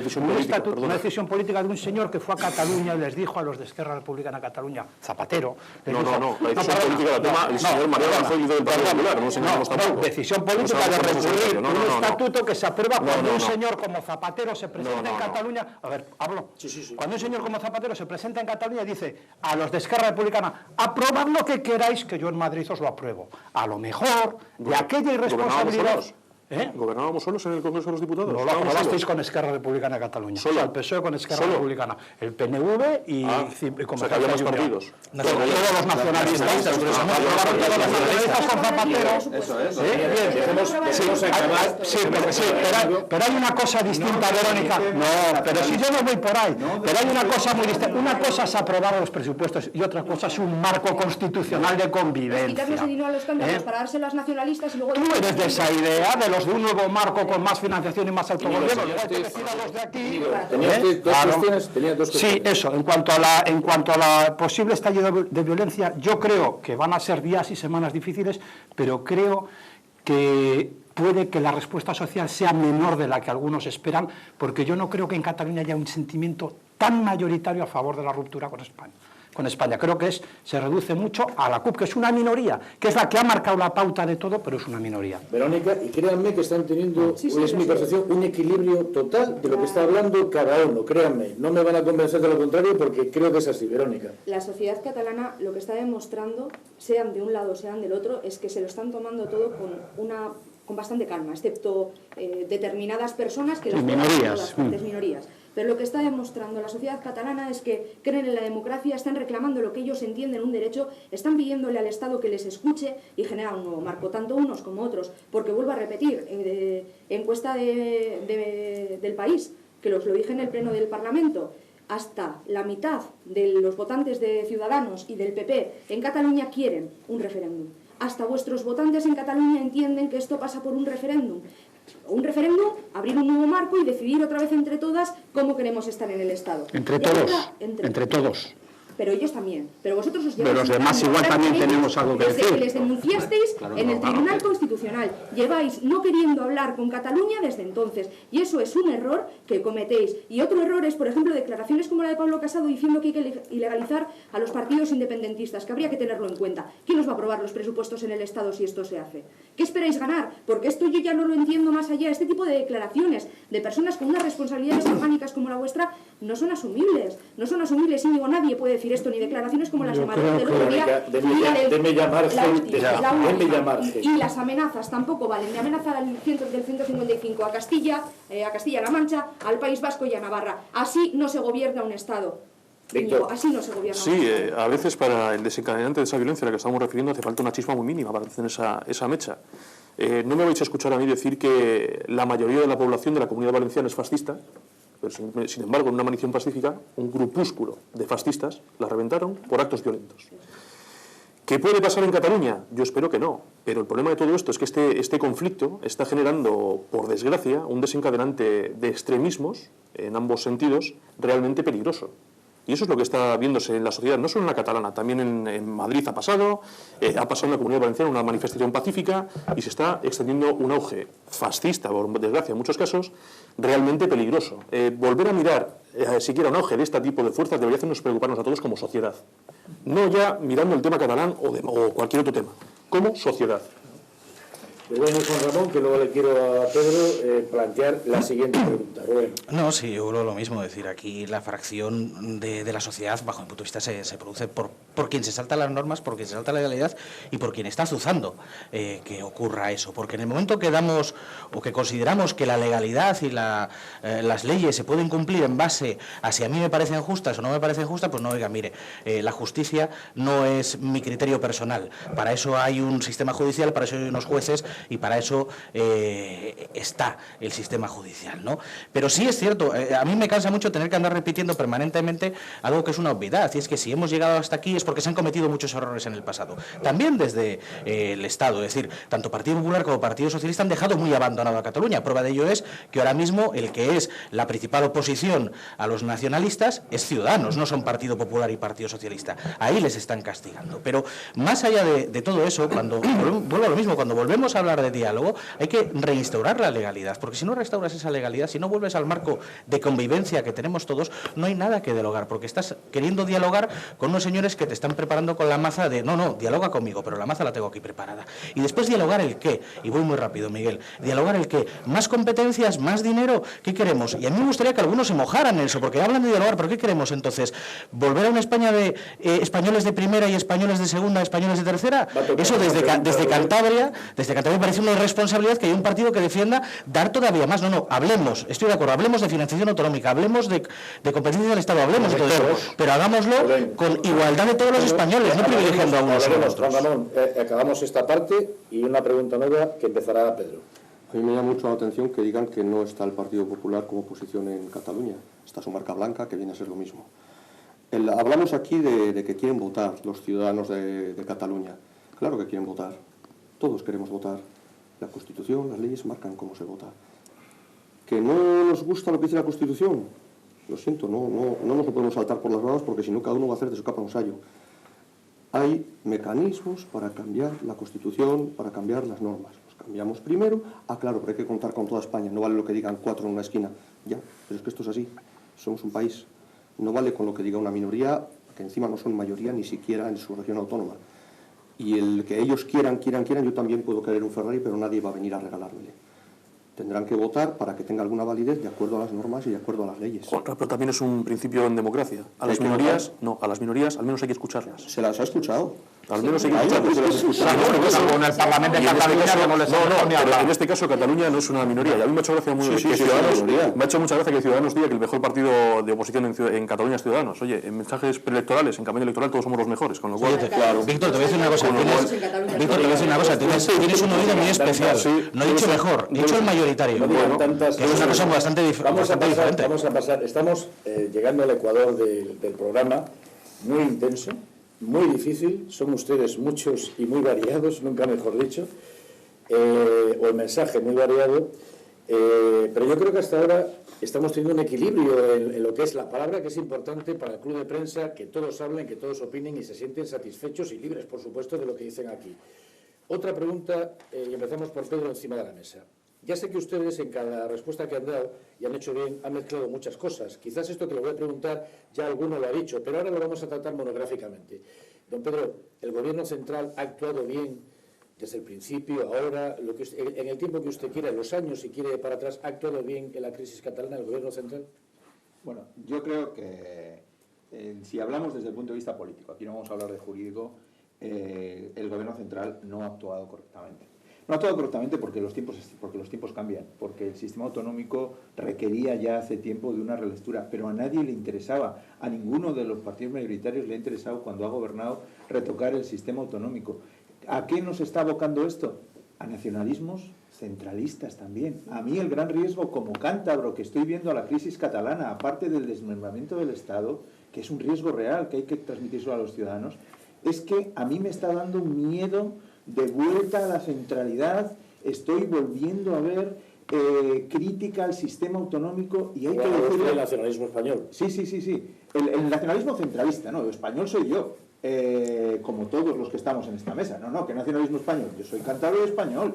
decisión política de un señor que fue a Cataluña y les dijo a los de Esquerra Republicana Cataluña, Zapatero... No, la decisión política la toma el señor Mariano Rajoy del Partido Popular, no nos engañemos tampoco. Decisión política de recurrir un estatuto que se aprueba cuando un señor como Zapatero se presenta en Cataluña... A ver, hablo. Sí. Cuando un señor como Zapatero se presenta en Cataluña y dice a los de Esquerra Republicana, aprobad lo que queráis, que yo en Madrid os lo apruebo. A lo mejor, de aquella irresponsabilidad... ¿Gobernábamos solos en el Congreso de los Diputados? No, lo aprobasteis con Esquerra Republicana de Cataluña. Solo. O sea, el PSOE con Esquerra Republicana. El PNV y como o sea, que había más partidos. Todos los nacionalistas. Aprobaron todos los nacionalistas con Zapatero. Eso es. Pero hay una cosa distinta, Verónica. No, pero si yo no voy por ahí. Pero hay una cosa muy distinta. Una cosa es aprobar los presupuestos y otra cosa es un marco constitucional de convivencia. Quitarle ese dinero a los candidatos para dárselo a los nacionalistas y luego... Tú eres de esa idea de los de un nuevo marco con más financiación y más autogobierno. Luego hay que decir a los de aquí... Tenía dos cuestiones. Sí, eso. En cuanto a la posible estallido de violencia, yo creo que van a ser días y semanas difíciles, pero creo que puede que la respuesta social sea menor de la que algunos esperan, porque yo no creo que en Cataluña haya un sentimiento tan mayoritario a favor de la ruptura con España. Creo que se reduce mucho a la CUP, que es una minoría, que es la que ha marcado la pauta de todo, pero es una minoría. Verónica, y créanme que están teniendo, es mi percepción, un equilibrio total de lo que está hablando cada uno, créanme. No me van a convencer de lo contrario porque creo que es así, Verónica. La sociedad catalana lo que está demostrando, sean de un lado, sean del otro, es que se lo están tomando todo con bastante calma, excepto determinadas personas que las minorías. Pero lo que está demostrando la sociedad catalana es que creen en la democracia, están reclamando lo que ellos entienden un derecho, están pidiéndole al Estado que les escuche y genera un nuevo marco, tanto unos como otros. Porque vuelvo a repetir, encuesta del país, que lo dije en el pleno del Parlamento, hasta la mitad de los votantes de Ciudadanos y del PP en Cataluña quieren un referéndum. Hasta vuestros votantes en Cataluña entienden que esto pasa por un referéndum. un referéndum, abrir un nuevo marco y decidir otra vez entre todas cómo queremos estar en el Estado. Entre todos. Pero ellos también. Pero vosotros os lleváis... Pero los demás igual también tenemos algo que decir. Les denunciasteis en el Tribunal Constitucional. Lleváis no queriendo hablar con Cataluña desde entonces. Y eso es un error que cometéis. Y otro error es, por ejemplo, declaraciones como la de Pablo Casado diciendo que hay que ilegalizar a los partidos independentistas, que habría que tenerlo en cuenta. ¿Quién os va a aprobar los presupuestos en el Estado si esto se hace? ¿Qué esperáis ganar? Porque esto yo ya no lo entiendo más allá. Este tipo de declaraciones de personas con unas responsabilidades orgánicas como la vuestra no son asumibles. No son asumibles, Íñigo, nadie puede decir esto, ni declaraciones como las de Madrid del otro día. Deme llamar. Y las amenazas tampoco valen. Ni amenaza del 155 a Castilla-La Mancha, al País Vasco y a Navarra. Así no se gobierna un Estado. Íñigo, así no se gobierna un Estado. A veces para el desencadenante de esa violencia a la que estamos refiriendo hace falta una chispa muy mínima para hacer esa mecha. No me vais a escuchar a mí decir que la mayoría de la población de la Comunidad Valenciana es fascista. Pero, sin embargo, en una manifestación pacífica, un grupúsculo de fascistas la reventaron por actos violentos. ¿Qué puede pasar en Cataluña? Yo espero que no. Pero el problema de todo esto es que este conflicto está generando, por desgracia, un desencadenante de extremismos, en ambos sentidos, realmente peligroso. Y eso es lo que está viéndose en la sociedad, no solo en la catalana, también en Madrid ha pasado en la Comunidad Valenciana una manifestación pacífica y se está extendiendo un auge fascista, por desgracia en muchos casos, realmente peligroso. Volver a mirar siquiera un auge de este tipo de fuerzas debería hacernos preocuparnos a todos como sociedad. No ya mirando el tema catalán o cualquier otro tema, como sociedad. Bueno, Juan Ramón, que luego le quiero a Pedro plantear la siguiente pregunta. Rubén. No, sí, yo creo lo mismo. Decir, aquí la fracción de la sociedad, bajo mi punto de vista, se produce por quien se salta las normas, por quien se salta la legalidad y por quien está azuzando que ocurra eso. Porque en el momento que damos o que consideramos que la legalidad y las leyes se pueden cumplir en base a si a mí me parecen justas o no me parecen justas, pues no, oiga, mire, la justicia no es mi criterio personal. Para eso hay un sistema judicial, para eso hay unos jueces y para eso está el sistema judicial, ¿no? Pero sí es cierto, a mí me cansa mucho tener que andar repitiendo permanentemente algo que es una obviedad, y es que si hemos llegado hasta aquí es porque se han cometido muchos errores en el pasado, también desde el Estado, es decir, tanto Partido Popular como Partido Socialista han dejado muy abandonado a Cataluña. Prueba de ello es que ahora mismo el que es la principal oposición a los nacionalistas es Ciudadanos, no son Partido Popular y Partido Socialista, ahí les están castigando. Pero más allá de todo eso, cuando vuelvo a lo mismo, cuando volvemos a hablar de diálogo, hay que reinstaurar la legalidad, porque si no restauras esa legalidad, si no vuelves al marco de convivencia que tenemos todos, no hay nada que dialogar, porque estás queriendo dialogar con unos señores que te están preparando con la maza de no, dialoga conmigo, pero la maza la tengo aquí preparada. Y después dialogar el qué, y voy muy rápido, Miguel, dialogar el qué, más competencias, más dinero, ¿qué queremos? Y a mí me gustaría que algunos se mojaran en eso, porque hablan de dialogar, pero ¿qué queremos entonces? ¿Volver a una España de españoles de primera y españoles de segunda, españoles de tercera? Eso desde Cantabria parece una irresponsabilidad que hay un partido que defienda dar todavía más. No, hablemos, estoy de acuerdo, hablemos de financiación autonómica, hablemos de competencia del Estado, hablemos de todo eso, pero hagámoslo con igualdad de todos los españoles, no privilegiando a unos a otros. Ramón, acabamos esta parte y una pregunta nueva que empezará Pedro. A mí me llama mucho la atención que digan que no está el Partido Popular como oposición en Cataluña. Está su marca blanca, que viene a ser lo mismo. Hablamos aquí de que quieren votar los ciudadanos de Cataluña. Claro que quieren votar. Todos queremos votar. La Constitución, las leyes marcan cómo se vota. ¿Que no nos gusta lo que dice la Constitución? Lo siento, no nos lo podemos saltar por las bravas porque si no cada uno va a hacer de su capa un sayo. Hay mecanismos para cambiar la Constitución, para cambiar las normas. Los cambiamos primero. Claro, pero hay que contar con toda España. No vale lo que digan 4 en una esquina. Ya, pero es que esto es así. Somos un país. No vale con lo que diga una minoría, que encima no son mayoría ni siquiera en su región autónoma. Y el que ellos quieran, yo también puedo querer un Ferrari, pero nadie va a venir a regalármelo. Tendrán que votar para que tenga alguna validez de acuerdo a las normas y de acuerdo a las leyes. Pero también es un principio en democracia. A las minorías, no, a las minorías al menos hay que escucharlas. ¿Se las ha escuchado? Al menos hay que escucharlas. Con el Parlamento de Cataluña no les pero en este caso Cataluña no es una minoría. Y a mí me ha hecho gracia me ha hecho mucha gracia que Ciudadanos diga que el mejor partido de oposición en Cataluña es Ciudadanos. Oye, en mensajes preelectorales, en campaña electoral, todos somos los mejores, con lo cual... Claro. Víctor, te voy a decir una cosa. Tienes un oído muy especial. No he dicho mejor, he dicho el mayoritario. Es una cosa bastante diferente. Vamos a pasar. Estamos llegando al ecuador del programa, muy intenso, muy difícil. Son ustedes muchos y muy variados, nunca mejor dicho. o el mensaje muy variado, pero yo creo que hasta ahora estamos teniendo un equilibrio en lo que es la palabra, que es importante para el club de prensa, que todos hablen, que todos opinen y se sienten satisfechos y libres, por supuesto, de lo que dicen aquí. Otra pregunta, y empezamos por Pedro encima de la mesa. Ya sé que ustedes en cada respuesta que han dado, y han hecho bien, han mezclado muchas cosas. Quizás esto que le voy a preguntar ya alguno lo ha dicho, pero ahora lo vamos a tratar monográficamente. Don Pedro, ¿el Gobierno central ha actuado bien desde el principio, ahora, en el tiempo que usted quiera, en los años, si quiere para atrás, ha actuado bien en la crisis catalana el Gobierno central? Bueno, yo creo que si hablamos desde el punto de vista político, aquí no vamos a hablar de jurídico, el Gobierno central no ha actuado correctamente. No ha actuado correctamente porque los tiempos cambian, porque el sistema autonómico requería ya hace tiempo de una relectura, pero a nadie le interesaba, a ninguno de los partidos mayoritarios le ha interesado cuando ha gobernado retocar el sistema autonómico. ¿A qué nos está abocando esto? A nacionalismos centralistas también. A mí el gran riesgo como cántabro que estoy viendo a la crisis catalana, aparte del desmembramiento del Estado, que es un riesgo real que hay que transmitírselo a los ciudadanos, es que a mí me está dando un miedo de vuelta a la centralidad. Estoy volviendo a ver crítica al sistema autonómico y hay que decirle... el nacionalismo español. Sí. El nacionalismo centralista, no, el español soy yo. Como todos los que estamos en esta mesa. No, ¿qué nacionalismo español? Yo soy cántabro español.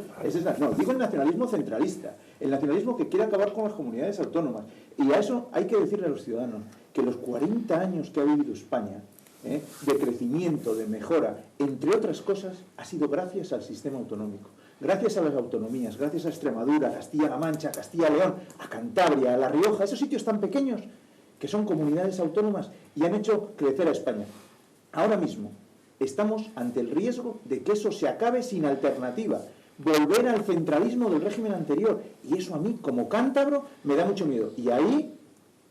No, digo el nacionalismo centralista, el nacionalismo que quiere acabar con las comunidades autónomas. Y a eso hay que decirle a los ciudadanos que los 40 años que ha vivido España, de crecimiento, de mejora, entre otras cosas, ha sido gracias al sistema autonómico. Gracias a las autonomías, gracias a Extremadura, Castilla-La Mancha, Castilla-León, a Cantabria, a La Rioja, esos sitios tan pequeños que son comunidades autónomas y han hecho crecer a España. Ahora mismo estamos ante el riesgo de que eso se acabe sin alternativa, volver al centralismo del régimen anterior, y eso a mí como cántabro me da mucho miedo. Y ahí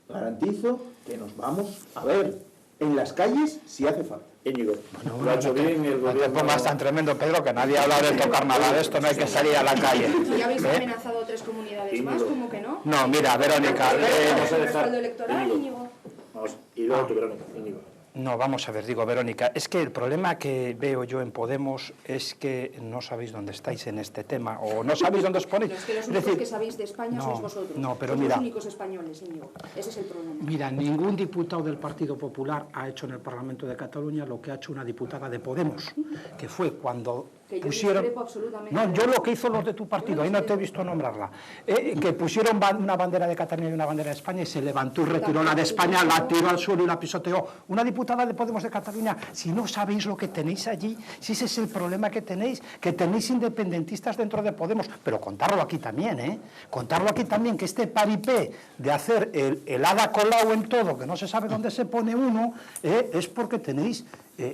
garantizo que nos vamos a ver en las calles si hace falta. Íñigo, bueno, lo ha hecho bien el no te Gobierno. pongas tan tremendo, Pedro, que nadie ha hablado de tocar nada de esto, no hay que salir a la calle. ¿Y habéis amenazado a 3 comunidades más? ¿Cómo que no? No, mira, Verónica... vamos a dejar... ¿Respaldo electoral, Íñigo? Vamos, y luego tú, Verónica, Íñigo. No, vamos a ver, digo, Verónica, es que el problema que veo yo en Podemos es que no sabéis dónde estáis en este tema, o no sabéis dónde os ponéis. Pero es que los únicos que sabéis de España sois vosotros. No, pero sois mira, los únicos españoles, Íñigo. Ese es el problema. Mira, ningún diputado del Partido Popular ha hecho en el Parlamento de Cataluña lo que ha hecho una diputada de Podemos, que fue cuando que yo pusieron... discrepo absolutamente. No, yo lo que hizo los de tu partido, ahí no te he visto nombrarla, que pusieron una bandera de Cataluña y una bandera de España y se levantó y retiró la de España, la tiró al suelo y la pisoteó. Una diputada de Podemos de Cataluña, si no sabéis lo que tenéis allí, si ese es el problema que tenéis independentistas dentro de Podemos, pero contarlo aquí también, contarlo aquí también, que este paripé de hacer el hada colado en todo, que no se sabe dónde se pone uno, es porque tenéis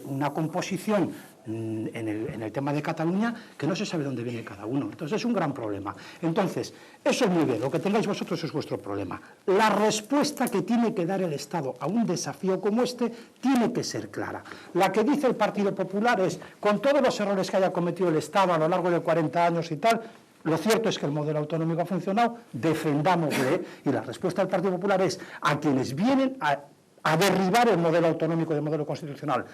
una composición en el tema de Cataluña que no se sabe dónde viene cada uno. Entonces es un gran problema. Entonces, eso es muy bien, lo que tengáis vosotros es vuestro problema. La respuesta que tiene que dar el Estado a un desafío como este tiene que ser clara. La que dice el Partido Popular es, con todos los errores que haya cometido el Estado a lo largo de 40 años y tal, lo cierto es que el modelo autonómico ha funcionado, defendámosle, y la respuesta del Partido Popular es a quienes vienen a derribar el modelo autonómico y el modelo constitucional.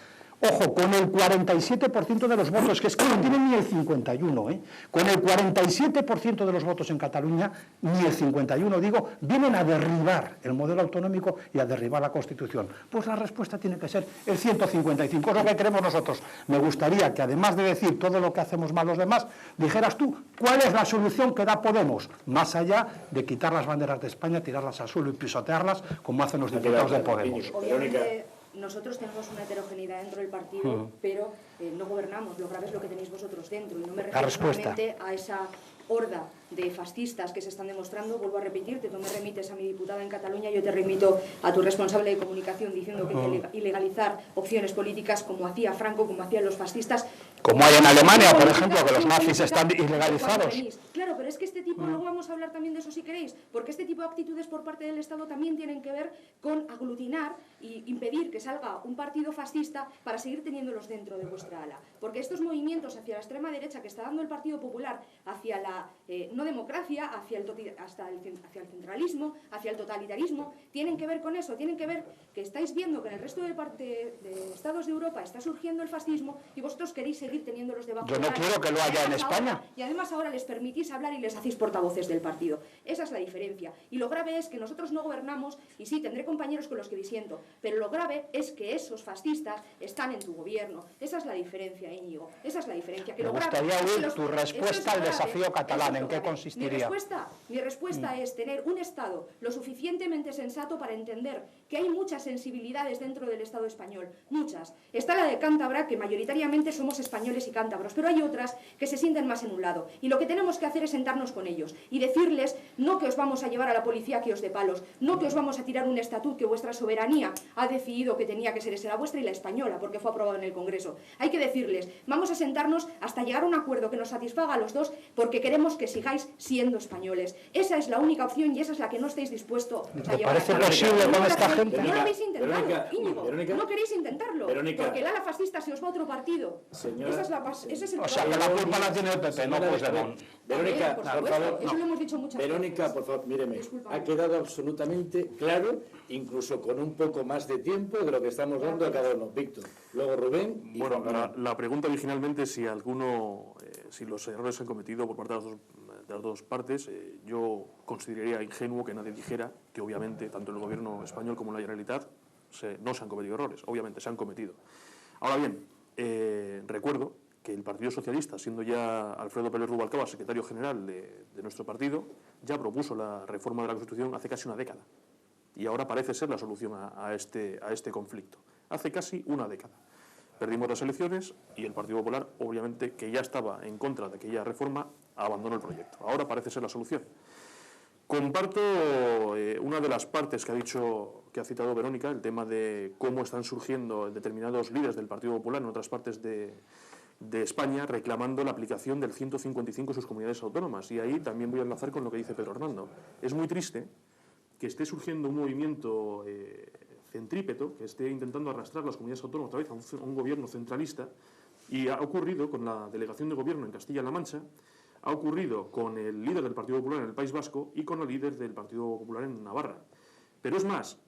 Ojo, con el 47% de los votos, que es que no tienen ni el 51%, con el 47% de los votos en Cataluña, ni el 51%, digo, vienen a derribar el modelo autonómico y a derribar la Constitución. Pues la respuesta tiene que ser el 155%, es lo que queremos nosotros. Me gustaría que, además de decir todo lo que hacemos mal los demás, dijeras tú cuál es la solución que da Podemos, más allá de quitar las banderas de España, tirarlas al suelo y pisotearlas, como hacen los diputados de Podemos. Obviamente, nosotros tenemos una heterogeneidad dentro del partido, pero no gobernamos. Lo grave es lo que tenéis vosotros dentro. Y no me refiero solamente a esa horda de fascistas que se están demostrando. Vuelvo a repetirte, tú me remites a mi diputada en Cataluña, yo te remito a tu responsable de comunicación diciendo que hay que ilegalizar opciones políticas como hacía Franco, como hacían los fascistas. Como hay en Alemania, por ejemplo, que los nazis están ilegalizados. Claro, pero es que este tipo, luego vamos a hablar también de eso si queréis, porque este tipo de actitudes por parte del Estado también tienen que ver con aglutinar y impedir que salga un partido fascista para seguir teniéndolos dentro de vuestra ala. Porque estos movimientos hacia la extrema derecha que está dando el Partido Popular, hacia la la no democracia, hacia el centralismo, hacia el totalitarismo, tienen que ver con eso, tienen que ver que estáis viendo que en el resto de estados de Europa está surgiendo el fascismo y vosotros queréis seguir teniéndolos debajo de la mano. Yo no quiero que lo haya en España. Y además ahora les permitís hablar y les hacéis portavoces del partido. Esa es la diferencia. Y lo grave es que nosotros no gobernamos, y sí, tendré compañeros con los que disiento, pero lo grave es que esos fascistas están en tu gobierno. Esa es la diferencia, Íñigo. Esa es la diferencia. Que Me lo grave gustaría es que oír tu respuesta al desafío catalán. ¿En qué consistiría? Mi respuesta es tener un Estado lo suficientemente sensato para entender que hay muchas sensibilidades dentro del Estado español. Muchas. Está la de Cántabra, que mayoritariamente somos españoles y cántabros, pero hay otras que se sienten más en un lado. Y lo que tenemos que hacer es sentarnos con ellos y decirles no que os vamos a llevar a la policía que os dé palos, no que os vamos a tirar un estatut que vuestra soberanía ha decidido que tenía que ser esa, la vuestra y la española, porque fue aprobado en el Congreso. Hay que decirles, vamos a sentarnos hasta llegar a un acuerdo que nos satisfaga a los dos, porque queremos que sigáis siendo españoles. Esa es la única opción y esa es la que no estáis dispuestos a llevar a cabo. ¿Te parece posible con esta gente? No lo habéis intentado, Íñigo. Verónica, no queréis intentarlo, Verónica, porque el ala fascista se os va a otro partido. Señora, Ese es el O sea, que la culpa la tiene el PP, no Puigdemont. Verónica, por por supuesto, favor, eso lo hemos dicho muchas Verónica, veces. por favor, míreme, Discúlpame. ha quedado absolutamente claro, incluso con un poco más de tiempo de lo que estamos dando a cada uno. Víctor, luego Rubén y Bueno, Juan Ramón. la pregunta originalmente si si los errores se han cometido por parte de las dos partes, yo consideraría ingenuo que nadie dijera que obviamente tanto el gobierno español como la Generalitat no se han cometido errores, obviamente se han cometido. Ahora bien, recuerdo que el Partido Socialista, siendo ya Alfredo Pérez Rubalcaba secretario general de nuestro partido, ya propuso la reforma de la Constitución hace casi una década. Y ahora parece ser la solución a este conflicto. Hace casi una década. Perdimos las elecciones y el Partido Popular, obviamente, que ya estaba en contra de aquella reforma, abandonó el proyecto. Ahora parece ser la solución. Comparto una de las partes que ha citado Verónica, el tema de cómo están surgiendo determinados líderes del Partido Popular en otras partes de España reclamando la aplicación del 155 en sus comunidades autónomas. Y ahí también voy a enlazar con lo que dice Pedro Hernando. Es muy triste que esté surgiendo un movimiento centrípeto, que esté intentando arrastrar las comunidades autónomas otra vez a un gobierno centralista, y ha ocurrido con la delegación de gobierno en Castilla-La Mancha, ha ocurrido con el líder del Partido Popular en el País Vasco y con el líder del Partido Popular en Navarra. Pero es más,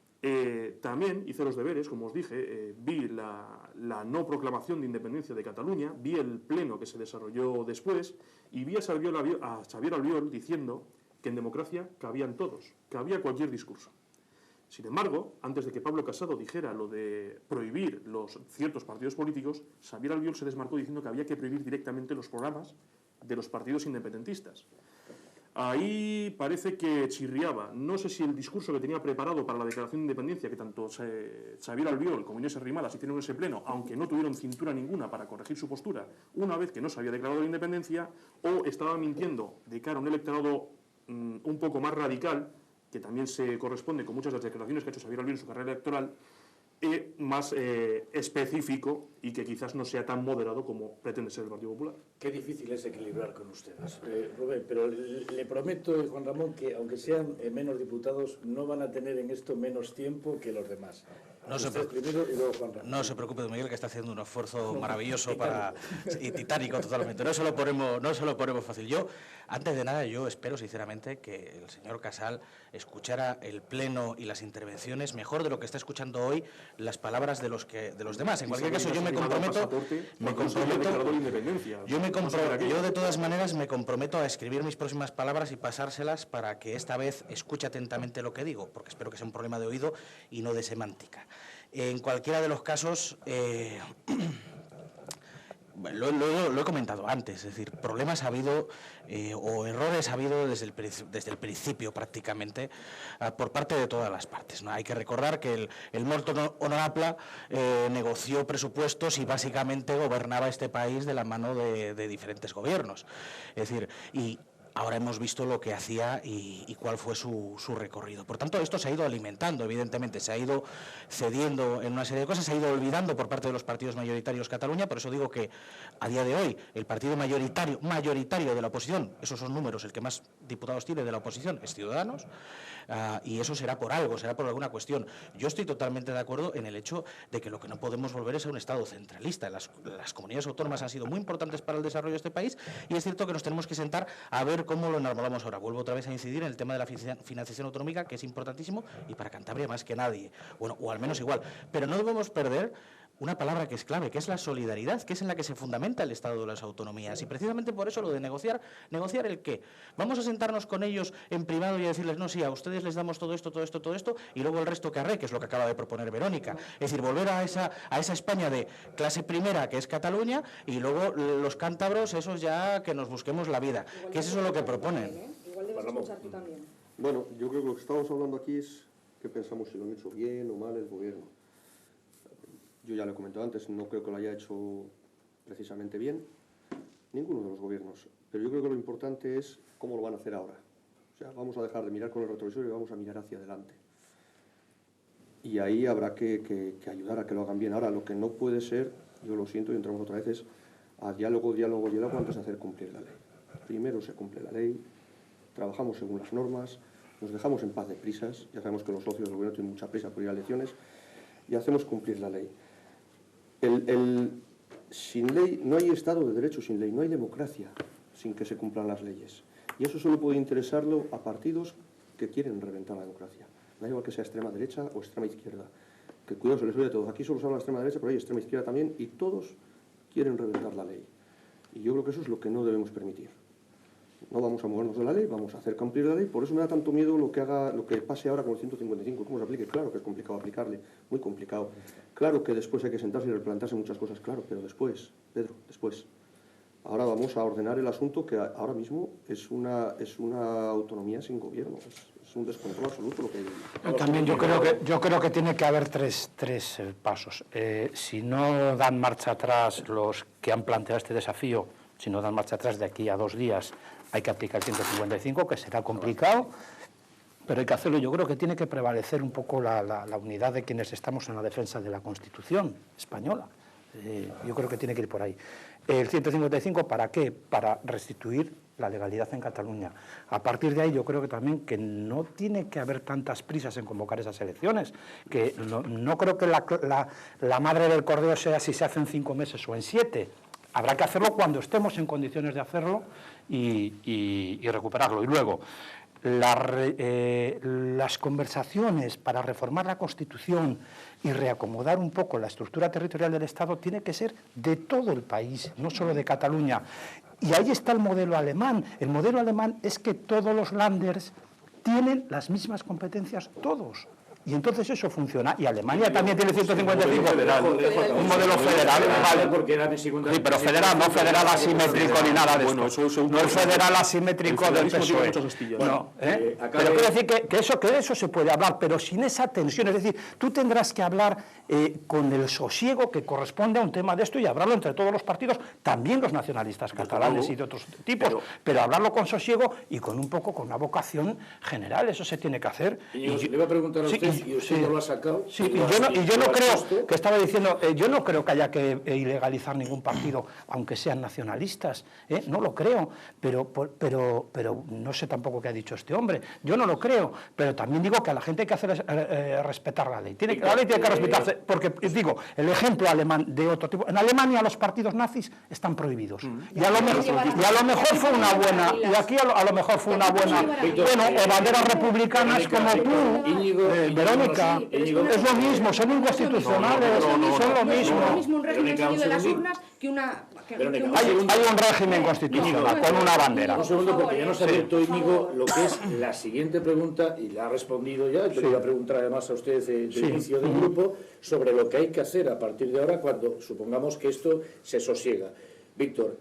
también hice los deberes, como os dije, vi la no proclamación de independencia de Cataluña, vi el pleno que se desarrolló después y vi a Xavier Albiol diciendo que en democracia cabían todos, cabía cualquier discurso. Sin embargo, antes de que Pablo Casado dijera lo de prohibir ciertos partidos políticos, Xavier Albiol se desmarcó diciendo que había que prohibir directamente los programas de los partidos independentistas. Ahí parece que chirriaba. No sé si el discurso que tenía preparado para la declaración de independencia, que tanto Xavier Albiol como Inés Arrimadas hicieron en ese pleno, aunque no tuvieron cintura ninguna para corregir su postura una vez que no se había declarado la independencia, o estaba mintiendo de cara a un electorado un poco más radical, que también se corresponde con muchas de las declaraciones que ha hecho Xavier Albiol en su carrera electoral, más específico y que quizás no sea tan moderado como pretende ser el Partido Popular. Qué difícil es equilibrar con ustedes, Rubén, pero le prometo, Juan Ramón, que aunque sean menos diputados, no van a tener en esto menos tiempo que los demás. No se preocupe, Miguel, que está haciendo un esfuerzo maravilloso y titánico totalmente. No se lo ponemos fácil. Yo, antes de nada, yo espero sinceramente que el señor Casal escuchara el pleno y las intervenciones mejor de lo que está escuchando hoy las palabras de los demás. En cualquier caso, yo de todas maneras me comprometo a escribir mis próximas palabras y pasárselas para que esta vez escuche atentamente lo que digo, porque espero que sea un problema de oído y no de semántica. En cualquiera de los casos, lo he comentado antes, es decir, problemas ha habido o errores ha habido desde el principio prácticamente por parte de todas las partes, ¿no? Hay que recordar que el Molto Onapla negoció presupuestos y básicamente gobernaba este país de la mano de diferentes gobiernos, es decir, y ahora hemos visto lo que hacía y cuál fue su recorrido. Por tanto, esto se ha ido alimentando, evidentemente, se ha ido cediendo en una serie de cosas, se ha ido olvidando por parte de los partidos mayoritarios Cataluña, por eso digo que a día de hoy el partido mayoritario de la oposición, esos son números, el que más diputados tiene de la oposición es Ciudadanos, y eso será por algo, será por alguna cuestión. Yo estoy totalmente de acuerdo en el hecho de que lo que no podemos volver es a un Estado centralista. Las comunidades autónomas han sido muy importantes para el desarrollo de este país y es cierto que nos tenemos que sentar a ver ver cómo lo enarbolamos ahora. Vuelvo otra vez a incidir en el tema de la financiación autonómica, que es importantísimo, y para Cantabria más que nadie, bueno, o al menos igual. Pero no debemos perder una palabra que es clave, que es la solidaridad, que es en la que se fundamenta el Estado de las autonomías. Y precisamente por eso lo de negociar ¿el qué? Vamos a sentarnos con ellos en privado y a decirles, no, sí, a ustedes les damos todo esto, y luego el resto que arre, que es lo que acaba de proponer Verónica. Es decir, volver a esa España de clase primera, que es Cataluña, y luego los cántabros, esos ya que nos busquemos la vida. ¿Qué es eso lo que proponen? Igual debes escuchar tú también. Bueno, yo creo que lo que estamos hablando aquí es qué pensamos si lo han hecho bien o mal el gobierno. Yo ya lo he comentado antes, no creo que lo haya hecho precisamente bien ninguno de los gobiernos, pero yo creo que lo importante es cómo lo van a hacer ahora. O sea, vamos a dejar de mirar con el retrovisor y vamos a mirar hacia adelante. Y ahí habrá que ayudar a que lo hagan bien. Ahora, lo que no puede ser, yo lo siento y entramos otra vez, es a diálogo antes de hacer cumplir la ley. Primero se cumple la ley, trabajamos según las normas, nos dejamos en paz de prisas, ya sabemos que los socios del gobierno tienen mucha prisa por ir a elecciones, y hacemos cumplir la ley. Sin ley no hay Estado de Derecho, sin ley no hay democracia sin que se cumplan las leyes. Y eso solo puede interesarlo a partidos que quieren reventar la democracia. Da igual que sea extrema derecha o extrema izquierda. Que cuidado, se les oye a todos. Aquí solo se habla de extrema derecha, pero hay extrema izquierda también, y todos quieren reventar la ley. Y yo creo que eso es lo que no debemos permitir. No vamos a movernos de la ley, vamos a hacer cumplir la ley. Por eso me da tanto miedo lo que pase ahora con el 155, cómo se aplique. Claro que es complicado aplicarle, muy complicado. Claro que después hay que sentarse y replantearse muchas cosas, claro, pero después, Pedro, después. Ahora vamos a ordenar el asunto, que ahora mismo es una autonomía sin gobierno. Es un descontrol absoluto lo que hay. También yo creo que tiene que haber tres pasos. Si no dan marcha atrás los que han planteado este desafío, si no dan marcha atrás de aquí a 2 días, hay que aplicar el 155, que será complicado, pero hay que hacerlo. Yo creo que tiene que prevalecer un poco la unidad de quienes estamos en la defensa de la Constitución española. Yo creo que tiene que ir por ahí. El 155, ¿para qué? Para restituir la legalidad en Cataluña. A partir de ahí yo creo que también que no tiene que haber tantas prisas en convocar esas elecciones, que no creo que la madre del cordero sea si se hace en 5 meses o en 7. Habrá que hacerlo cuando estemos en condiciones de hacerlo y recuperarlo. Y luego, las conversaciones para reformar la Constitución y reacomodar un poco la estructura territorial del Estado tiene que ser de todo el país, no solo de Cataluña. Y ahí está el modelo alemán. El modelo alemán es que todos los Länders tienen las mismas competencias, todos. Y entonces eso funciona. Y Alemania también tiene 155. Un modelo federal, vale. Sí, pero federal, no federal asimétrico ni nada de esto. No es federal asimétrico del PSOE. No, pero quiero decir que de eso se puede hablar, pero sin esa tensión. Es decir, tú tendrás que hablar con el sosiego que corresponde a un tema de esto y hablarlo entre todos los partidos, también los nacionalistas catalanes y de otros tipos, pero hablarlo con sosiego y con una vocación general. Eso se tiene que hacer. Y le iba a preguntar a usted, y usted no lo ha sacado. Sí, y yo no creo, que estaba diciendo, yo no creo que haya que ilegalizar ningún partido, aunque sean nacionalistas, no lo creo, pero no sé tampoco qué ha dicho este hombre, yo no lo creo, pero también digo que a la gente hay que hacer respetar la ley. La ley tiene que respetarse, porque digo, el ejemplo alemán de otro tipo, en Alemania los partidos nazis están prohibidos, y a lo mejor fue una buena, y aquí a lo mejor fue una buena, o banderas republicanas como tú, Verónica, es lo mismo, son inconstitucionales, son lo mismo. Es lo mismo un régimen salido de las urnas que una... Hay un régimen constitucional con una bandera. Un segundo, porque ya nos ha abierto Íñigo lo que es la siguiente pregunta, y la ha respondido ya. Yo le iba a preguntar además a usted del inicio del grupo sobre lo que hay que hacer a partir de ahora cuando supongamos que esto se sosiega. Víctor,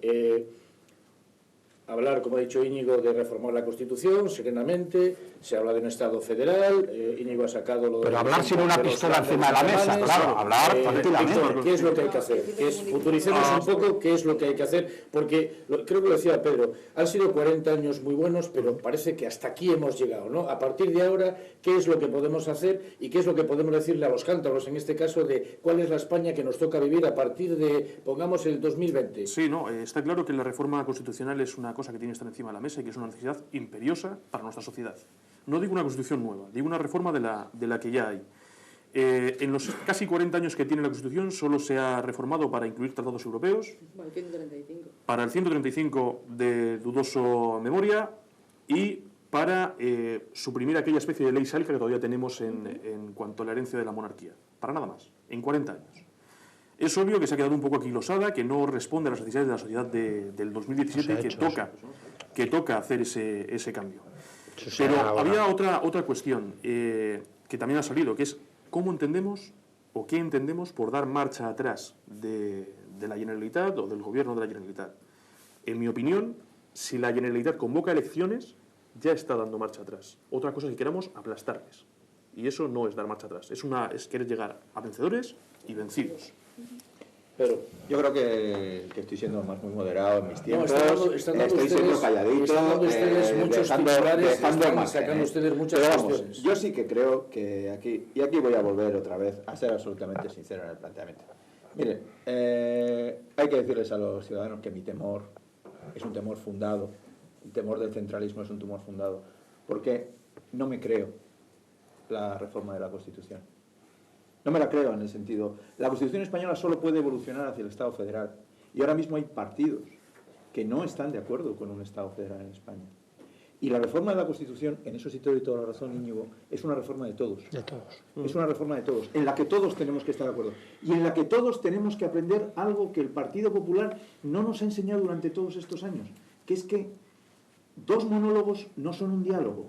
hablar, como ha dicho Íñigo, de reformar la Constitución serenamente, se habla de un Estado federal, Íñigo ha sacado lo de... Pero hablar sin una pistola encima de la mesa, claro, hablar tranquilamente. Víctor, ¿qué es lo que hay que hacer? Futuricemos un poco qué es lo que hay que hacer, porque creo que lo decía Pedro, han sido 40 años muy buenos, pero parece que hasta aquí hemos llegado, ¿no? A partir de ahora, ¿qué es lo que podemos hacer y qué es lo que podemos decirle a los cántabros, en este caso, de cuál es la España que nos toca vivir a partir de, pongamos, el 2020? Sí, no, está claro que la reforma constitucional es una cosa que tiene que estar encima de la mesa y que es una necesidad imperiosa para nuestra sociedad. No digo una constitución nueva, digo una reforma de la que ya hay. En los casi 40 años que tiene la Constitución solo se ha reformado para incluir tratados europeos. Bueno, 135. Para el 135 de dudoso memoria y para suprimir aquella especie de ley sálica que todavía tenemos en cuanto a la herencia de la monarquía. Para nada más, en 40 años. Es obvio que se ha quedado un poco aquilosada, que no responde a las necesidades de la sociedad del 2017 y que toca hacer ese cambio. Pero había otra cuestión que también ha salido, que es cómo entendemos o qué entendemos por dar marcha atrás de la Generalitat o del gobierno de la Generalitat. En mi opinión, si la Generalitat convoca elecciones, ya está dando marcha atrás. Otra cosa es que queramos aplastarles. Y eso no es dar marcha atrás. Es querer llegar a vencedores y vencidos. Pero yo creo que estoy siendo más muy moderado en mis tiempos. Están estoy siendo calladito. Están dando ustedes muchos titulares, están sacando ustedes muchas cuestiones. Yo sí que creo que aquí voy a volver otra vez a ser absolutamente sincero en el planteamiento. Mire, hay que decirles a los ciudadanos que mi temor es un temor fundado. El temor del centralismo es un temor fundado. Porque no me creo la reforma de la Constitución. No me la creo en el sentido... La Constitución española solo puede evolucionar hacia el Estado federal. Y ahora mismo hay partidos que no están de acuerdo con un Estado federal en España. Y la reforma de la Constitución, en eso sí te doy toda la razón, Íñigo, es una reforma de todos. De todos. Es una reforma de todos, en la que todos tenemos que estar de acuerdo. Y en la que todos tenemos que aprender algo que el Partido Popular no nos ha enseñado durante todos estos años, que es que dos monólogos no son un diálogo.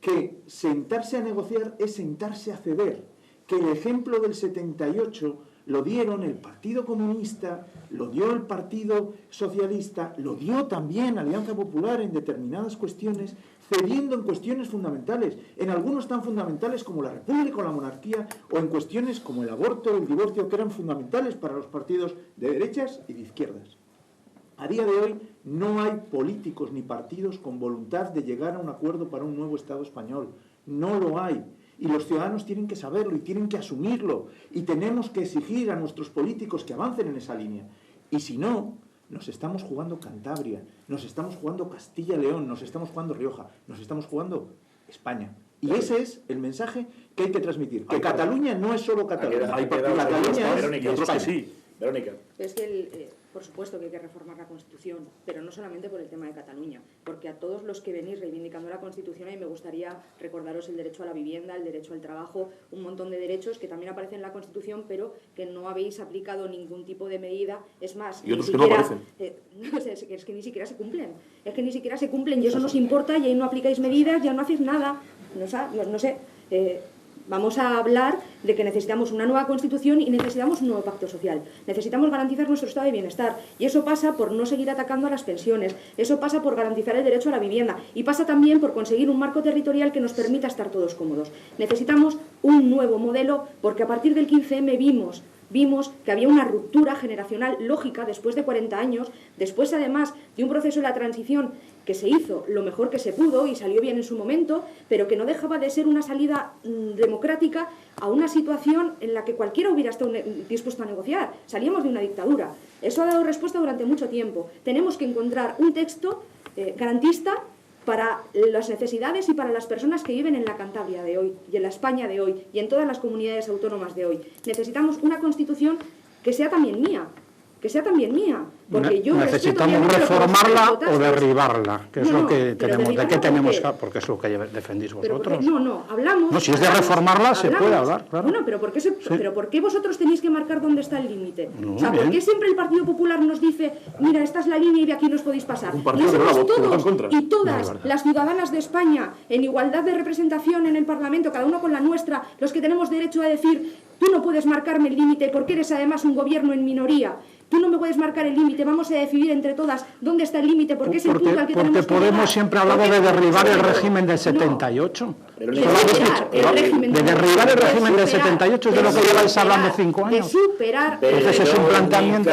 Que sentarse a negociar es sentarse a ceder. Que el ejemplo del 78 lo dieron el Partido Comunista, lo dio el Partido Socialista, lo dio también Alianza Popular en determinadas cuestiones, cediendo en cuestiones fundamentales, en algunos tan fundamentales como la República o la monarquía, o en cuestiones como el aborto o el divorcio, que eran fundamentales para los partidos de derechas y de izquierdas. A día de hoy no hay políticos ni partidos con voluntad de llegar a un acuerdo para un nuevo Estado español. No lo hay. Y los ciudadanos tienen que saberlo y tienen que asumirlo. Y tenemos que exigir a nuestros políticos que avancen en esa línea. Y si no, nos estamos jugando Cantabria, nos estamos jugando Castilla-León, nos estamos jugando Rioja, nos estamos jugando España. Y ese es el mensaje que hay que transmitir. Que Cataluña no es solo Cataluña. Cataluña es España. Verónica. Es que, por supuesto que hay que reformar la Constitución, pero no solamente por el tema de Cataluña, porque a todos los que venís reivindicando la Constitución, a mí me gustaría recordaros el derecho a la vivienda, el derecho al trabajo, un montón de derechos que también aparecen en la Constitución, pero que no habéis aplicado ningún tipo de medida. Es más, y otros que no aparecen. Es que ni siquiera se cumplen. Es que ni siquiera se cumplen y eso nos importa y ahí no aplicáis medidas, ya no hacéis nada. No sé. Vamos a hablar de que necesitamos una nueva Constitución y necesitamos un nuevo pacto social. Necesitamos garantizar nuestro estado de bienestar. Y eso pasa por no seguir atacando a las pensiones. Eso pasa por garantizar el derecho a la vivienda. Y pasa también por conseguir un marco territorial que nos permita estar todos cómodos. Necesitamos un nuevo modelo porque a partir del 15M vimos que había una ruptura generacional lógica después de 40 años, después además de un proceso de la transición que se hizo lo mejor que se pudo y salió bien en su momento, pero que no dejaba de ser una salida democrática a una situación en la que cualquiera hubiera estado dispuesto a negociar. Salíamos de una dictadura. Eso ha dado respuesta durante mucho tiempo. Tenemos que encontrar un texto garantista para las necesidades y para las personas que viven en la Cantabria de hoy y en la España de hoy y en todas las comunidades autónomas de hoy. Necesitamos una Constitución que sea también mía, porque yo necesitamos reformarla o derribarla, que es lo que tenemos, de qué tenemos, porque es lo que defendís vosotros. Hablamos. No, si es de reformarla se puede hablar, claro. Bueno, pero ¿por qué vosotros tenéis que marcar dónde está el límite? O sea, ¿por qué siempre el Partido Popular nos dice, mira, esta es la línea y de aquí nos podéis pasar? Y somos todos y todas las ciudadanas de España, en igualdad de representación en el Parlamento, cada uno con la nuestra, los que tenemos derecho a decir, tú no puedes marcarme el límite porque eres además un gobierno en minoría. Tú no me puedes marcar el límite, vamos a decidir entre todas dónde está el límite, porque es el punto al que tenemos que llegar. Porque Podemos siempre hablaba de derribar el régimen del 78. De derribar el régimen del 78 es de lo que lleváis hablando 5 años. De superar. Entonces es un planteamiento.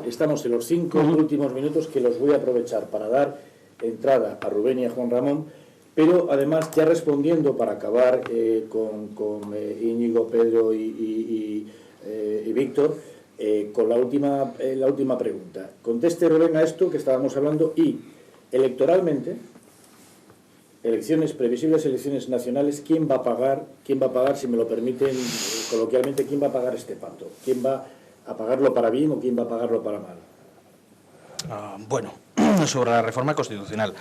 Estamos en los 5 últimos minutos que los voy a aprovechar para dar entrada a Rubén y a Juan Ramón, pero además ya respondiendo para acabar con Íñigo, Pedro y Víctor, con la última pregunta. Conteste Rubén a esto que estábamos hablando y electoralmente, elecciones, previsibles elecciones nacionales, ¿quién va a pagar, si me lo permiten coloquialmente, quién va a pagar este pato? ¿Quién va a pagarlo para bien o quién va a pagarlo para mal? Bueno, sobre la reforma constitucional.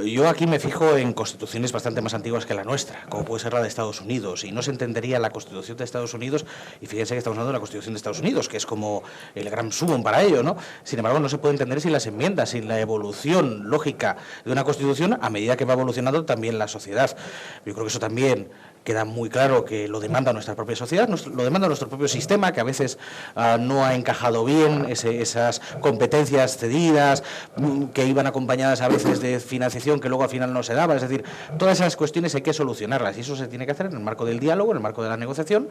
Yo aquí me fijo en constituciones bastante más antiguas que la nuestra, como puede ser la de Estados Unidos, y no se entendería la Constitución de Estados Unidos, y fíjense que estamos hablando de la Constitución de Estados Unidos, que es como el gran sumum para ello, ¿no? Sin embargo, no se puede entender sin las enmiendas, sin la evolución lógica de una Constitución a medida que va evolucionando también la sociedad. Yo creo que eso también queda muy claro que lo demanda nuestra propia sociedad, lo demanda nuestro propio sistema, que a veces no ha encajado bien esas competencias cedidas, que iban acompañadas a veces de financiación que luego al final no se daba. Es decir, todas esas cuestiones hay que solucionarlas y eso se tiene que hacer en el marco del diálogo, en el marco de la negociación,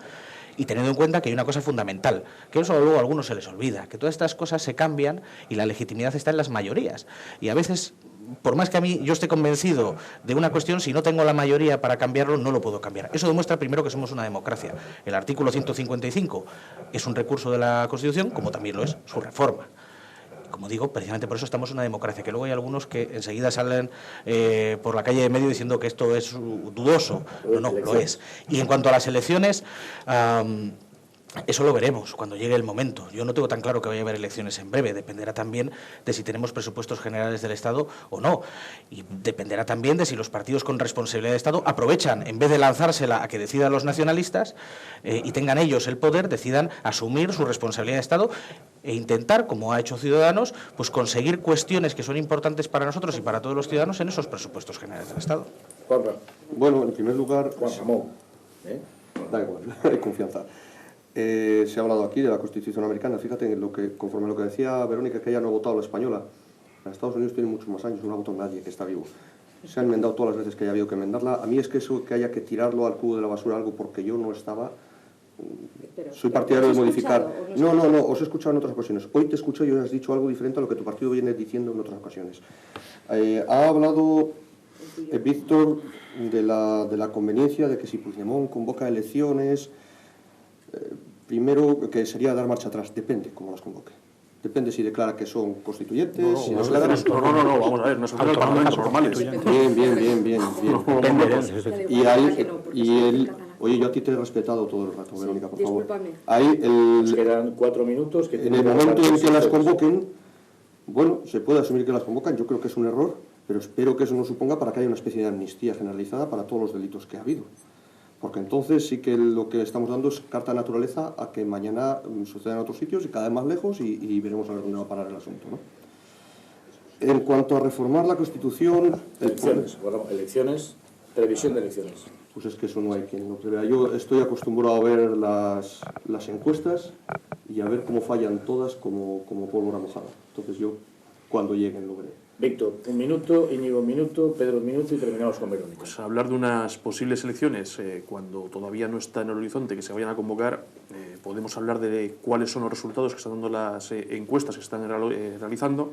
y teniendo en cuenta que hay una cosa fundamental, que eso luego a algunos se les olvida, que todas estas cosas se cambian y la legitimidad está en las mayorías. Y a veces, por más que a mí yo esté convencido de una cuestión, si no tengo la mayoría para cambiarlo, no lo puedo cambiar. Eso demuestra primero que somos una democracia. El artículo 155 es un recurso de la Constitución, como también lo es su reforma. Como digo, precisamente por eso estamos en una democracia, que luego hay algunos que enseguida salen por la calle de medio diciendo que esto es dudoso. No, lo es. Y en cuanto a las elecciones, eso lo veremos cuando llegue el momento. Yo no tengo tan claro que vaya a haber elecciones en breve. Dependerá también de si tenemos presupuestos generales del Estado o no. Y dependerá también de si los partidos con responsabilidad de Estado aprovechan, en vez de lanzársela a que decidan los nacionalistas y tengan ellos el poder, decidan asumir su responsabilidad de Estado e intentar, como ha hecho Ciudadanos, pues conseguir cuestiones que son importantes para nosotros y para todos los ciudadanos en esos presupuestos generales del Estado. Bueno, en primer lugar... Juan Ramón. Da igual, hay confianza. Se ha hablado aquí de la Constitución americana. Fíjate, conforme a lo que decía Verónica, que ella no ha votado la española. En Estados Unidos tiene muchos más años, no ha votado nadie que está vivo. Se ha enmendado todas las veces que haya habido que enmendarla. A mí es que eso que haya que tirarlo al cubo de la basura algo porque yo no estaba... Soy partidario de modificar. No, os he escuchado en otras ocasiones. Hoy te escucho y hoy has dicho algo diferente a lo que tu partido viene diciendo en otras ocasiones. Ha hablado Víctor de la conveniencia de que si Puigdemont convoca elecciones, primero que sería dar marcha atrás. Depende cómo las convoque. Depende si declara que son constituyentes. No, vamos a ver, no son parlamentos normales. Bien. Y él, oye, yo a ti te he respetado todo el rato, Verónica, por favor. Nos quedan 4 minutos. Que en el momento en que las convoquen, bueno, se puede asumir que las convocan, yo creo que es un error, pero espero que eso no suponga para que haya una especie de amnistía generalizada para todos los delitos que ha habido. Porque entonces sí que lo que estamos dando es carta de naturaleza a que mañana suceda en otros sitios y cada vez más lejos y veremos a ver dónde va a parar el asunto, ¿no? En cuanto a reformar la Constitución... Elecciones, previsión de elecciones. Pues es que eso no hay quien lo prevea. Yo estoy acostumbrado a ver las encuestas y a ver cómo fallan todas como pólvora mojada. Entonces yo, cuando lleguen, lo veré. Víctor, 1 minuto, Íñigo 1 minuto, Pedro 1 minuto y terminamos con Verónica. Pues hablar de unas posibles elecciones cuando todavía no está en el horizonte que se vayan a convocar, podemos hablar de cuáles son los resultados que están dando las encuestas que están realizando,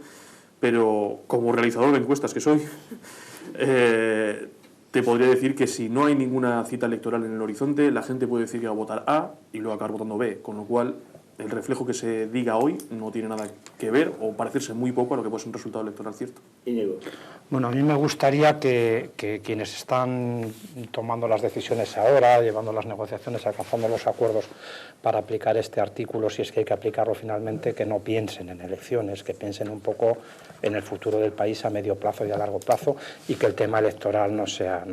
pero como realizador de encuestas que soy, te podría decir que si no hay ninguna cita electoral en el horizonte, la gente puede decir que va a votar A y luego acabar votando B, con lo cual el reflejo que se diga hoy no tiene nada que ver o parecerse muy poco a lo que puede ser un resultado electoral cierto. Íñigo. Bueno, a mí me gustaría que quienes están tomando las decisiones ahora, llevando las negociaciones, alcanzando los acuerdos para aplicar este artículo, si es que hay que aplicarlo finalmente, que no piensen en elecciones, que piensen un poco en el futuro del país a medio plazo y a largo plazo y que el tema electoral no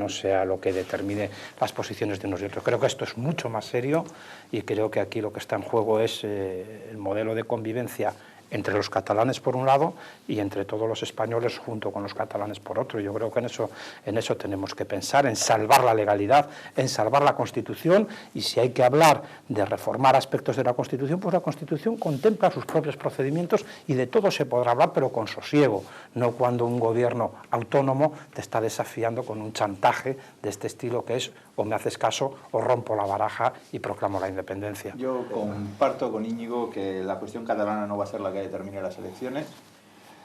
sea lo que determine las posiciones de unos y otros. Creo que esto es mucho más serio y creo que aquí lo que está en juego es el modelo de convivencia entre los catalanes por un lado y entre todos los españoles junto con los catalanes por otro. Yo creo que en eso tenemos que pensar, en salvar la legalidad, en salvar la Constitución, y si hay que hablar de reformar aspectos de la Constitución, pues la Constitución contempla sus propios procedimientos y de todo se podrá hablar, pero con sosiego, no cuando un gobierno autónomo te está desafiando con un chantaje de este estilo que es o me haces caso o rompo la baraja y proclamo la independencia. Yo comparto con Íñigo que la cuestión catalana no va a ser la que determine las elecciones.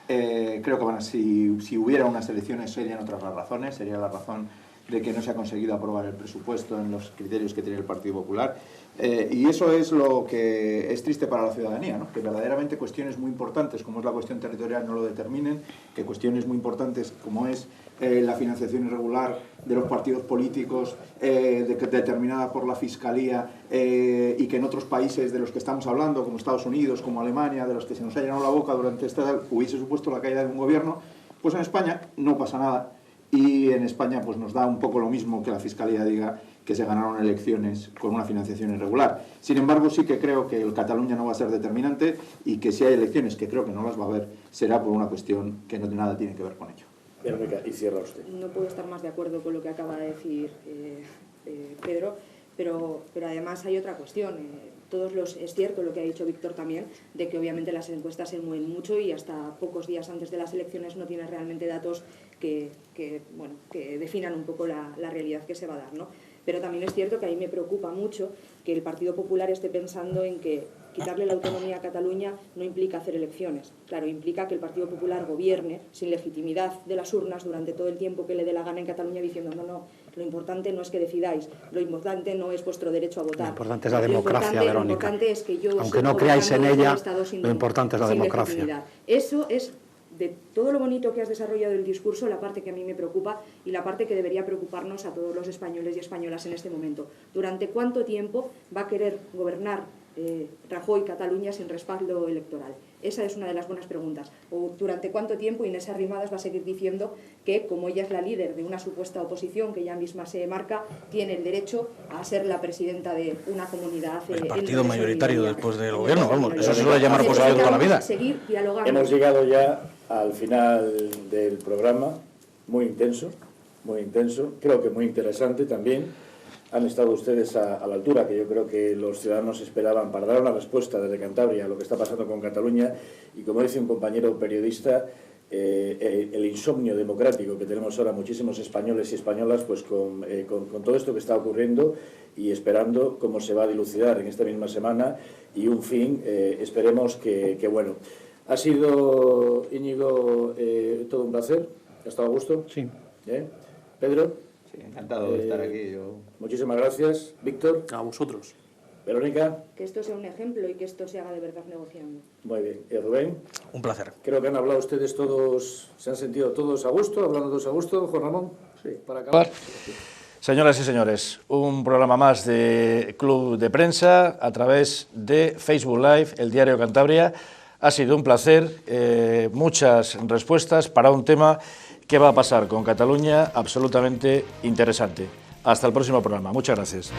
Creo que si hubiera unas elecciones serían otras las razones. Sería la razón de que no se ha conseguido aprobar el presupuesto en los criterios que tiene el Partido Popular. Y eso es lo que es triste para la ciudadanía, ¿no? Que verdaderamente cuestiones muy importantes como es la cuestión territorial no lo determinen, que cuestiones muy importantes como es la financiación irregular de los partidos políticos determinada por la Fiscalía y que en otros países de los que estamos hablando, como Estados Unidos, como Alemania, de los que se nos ha llenado la boca durante esta, hubiese supuesto la caída de un gobierno, pues en España no pasa nada y en España pues nos da un poco lo mismo que la Fiscalía diga que se ganaron elecciones con una financiación irregular. Sin embargo, sí que creo que el Cataluña no va a ser determinante y que si hay elecciones, que creo que no las va a haber, será por una cuestión que no nada tiene que ver con ello. Verónica, y cierra usted. No puedo estar más de acuerdo con lo que acaba de decir Pedro, pero además hay otra cuestión. Es cierto lo que ha dicho Víctor también, de que obviamente las encuestas se mueven mucho y hasta pocos días antes de las elecciones no tienes realmente datos que definan un poco la realidad que se va a dar, ¿no? Pero también es cierto que a mí me preocupa mucho que el Partido Popular esté pensando en que quitarle la autonomía a Cataluña no implica hacer elecciones. Claro, implica que el Partido Popular gobierne sin legitimidad de las urnas durante todo el tiempo que le dé la gana en Cataluña diciendo no, lo importante no es que decidáis, lo importante no es vuestro derecho a votar. Lo importante es la democracia, Verónica. Lo importante es que yo, aunque no creáis en ella, lo importante es la democracia. Legitimidad. Eso es de todo lo bonito que has desarrollado el discurso, la parte que a mí me preocupa y la parte que debería preocuparnos a todos los españoles y españolas en este momento. ¿Durante cuánto tiempo va a querer gobernar Rajoy Cataluña sin respaldo electoral? Esa es una de las buenas preguntas. ¿O durante cuánto tiempo Inés Arrimadas va a seguir diciendo que, como ella es la líder de una supuesta oposición que ella misma se marca, tiene el derecho a ser la presidenta de una comunidad? El partido mayoritario después del gobierno, vamos, eso se suele llamar oposición toda la vida. Seguir dialogando. Hemos llegado ya al final del programa, muy intenso, creo que muy interesante también. Han estado ustedes a la altura que yo creo que los ciudadanos esperaban para dar una respuesta desde Cantabria a lo que está pasando con Cataluña y, como dice un compañero periodista, el insomnio democrático que tenemos ahora muchísimos españoles y españolas pues con todo esto que está ocurriendo y esperando cómo se va a dilucidar en esta misma semana y un fin, esperemos que bueno. Ha sido, Íñigo, todo un placer. ¿Ha estado a gusto? Sí. ¿Pedro? Sí, encantado de estar aquí. Muchísimas gracias. Víctor. A vosotros. Verónica. Que esto sea un ejemplo y que esto se haga de verdad negociando. Muy bien. ¿Y Rubén? Un placer. Creo que han hablado ustedes todos, se han sentido todos a gusto, hablando todos a gusto. Juan Ramón, sí, para acabar. Señoras y señores, un programa más de Club de Prensa a través de Facebook Live, el Diario Cantabria. Ha sido un placer, muchas respuestas para un tema que va a pasar con Cataluña absolutamente interesante. Hasta el próximo programa. Muchas gracias.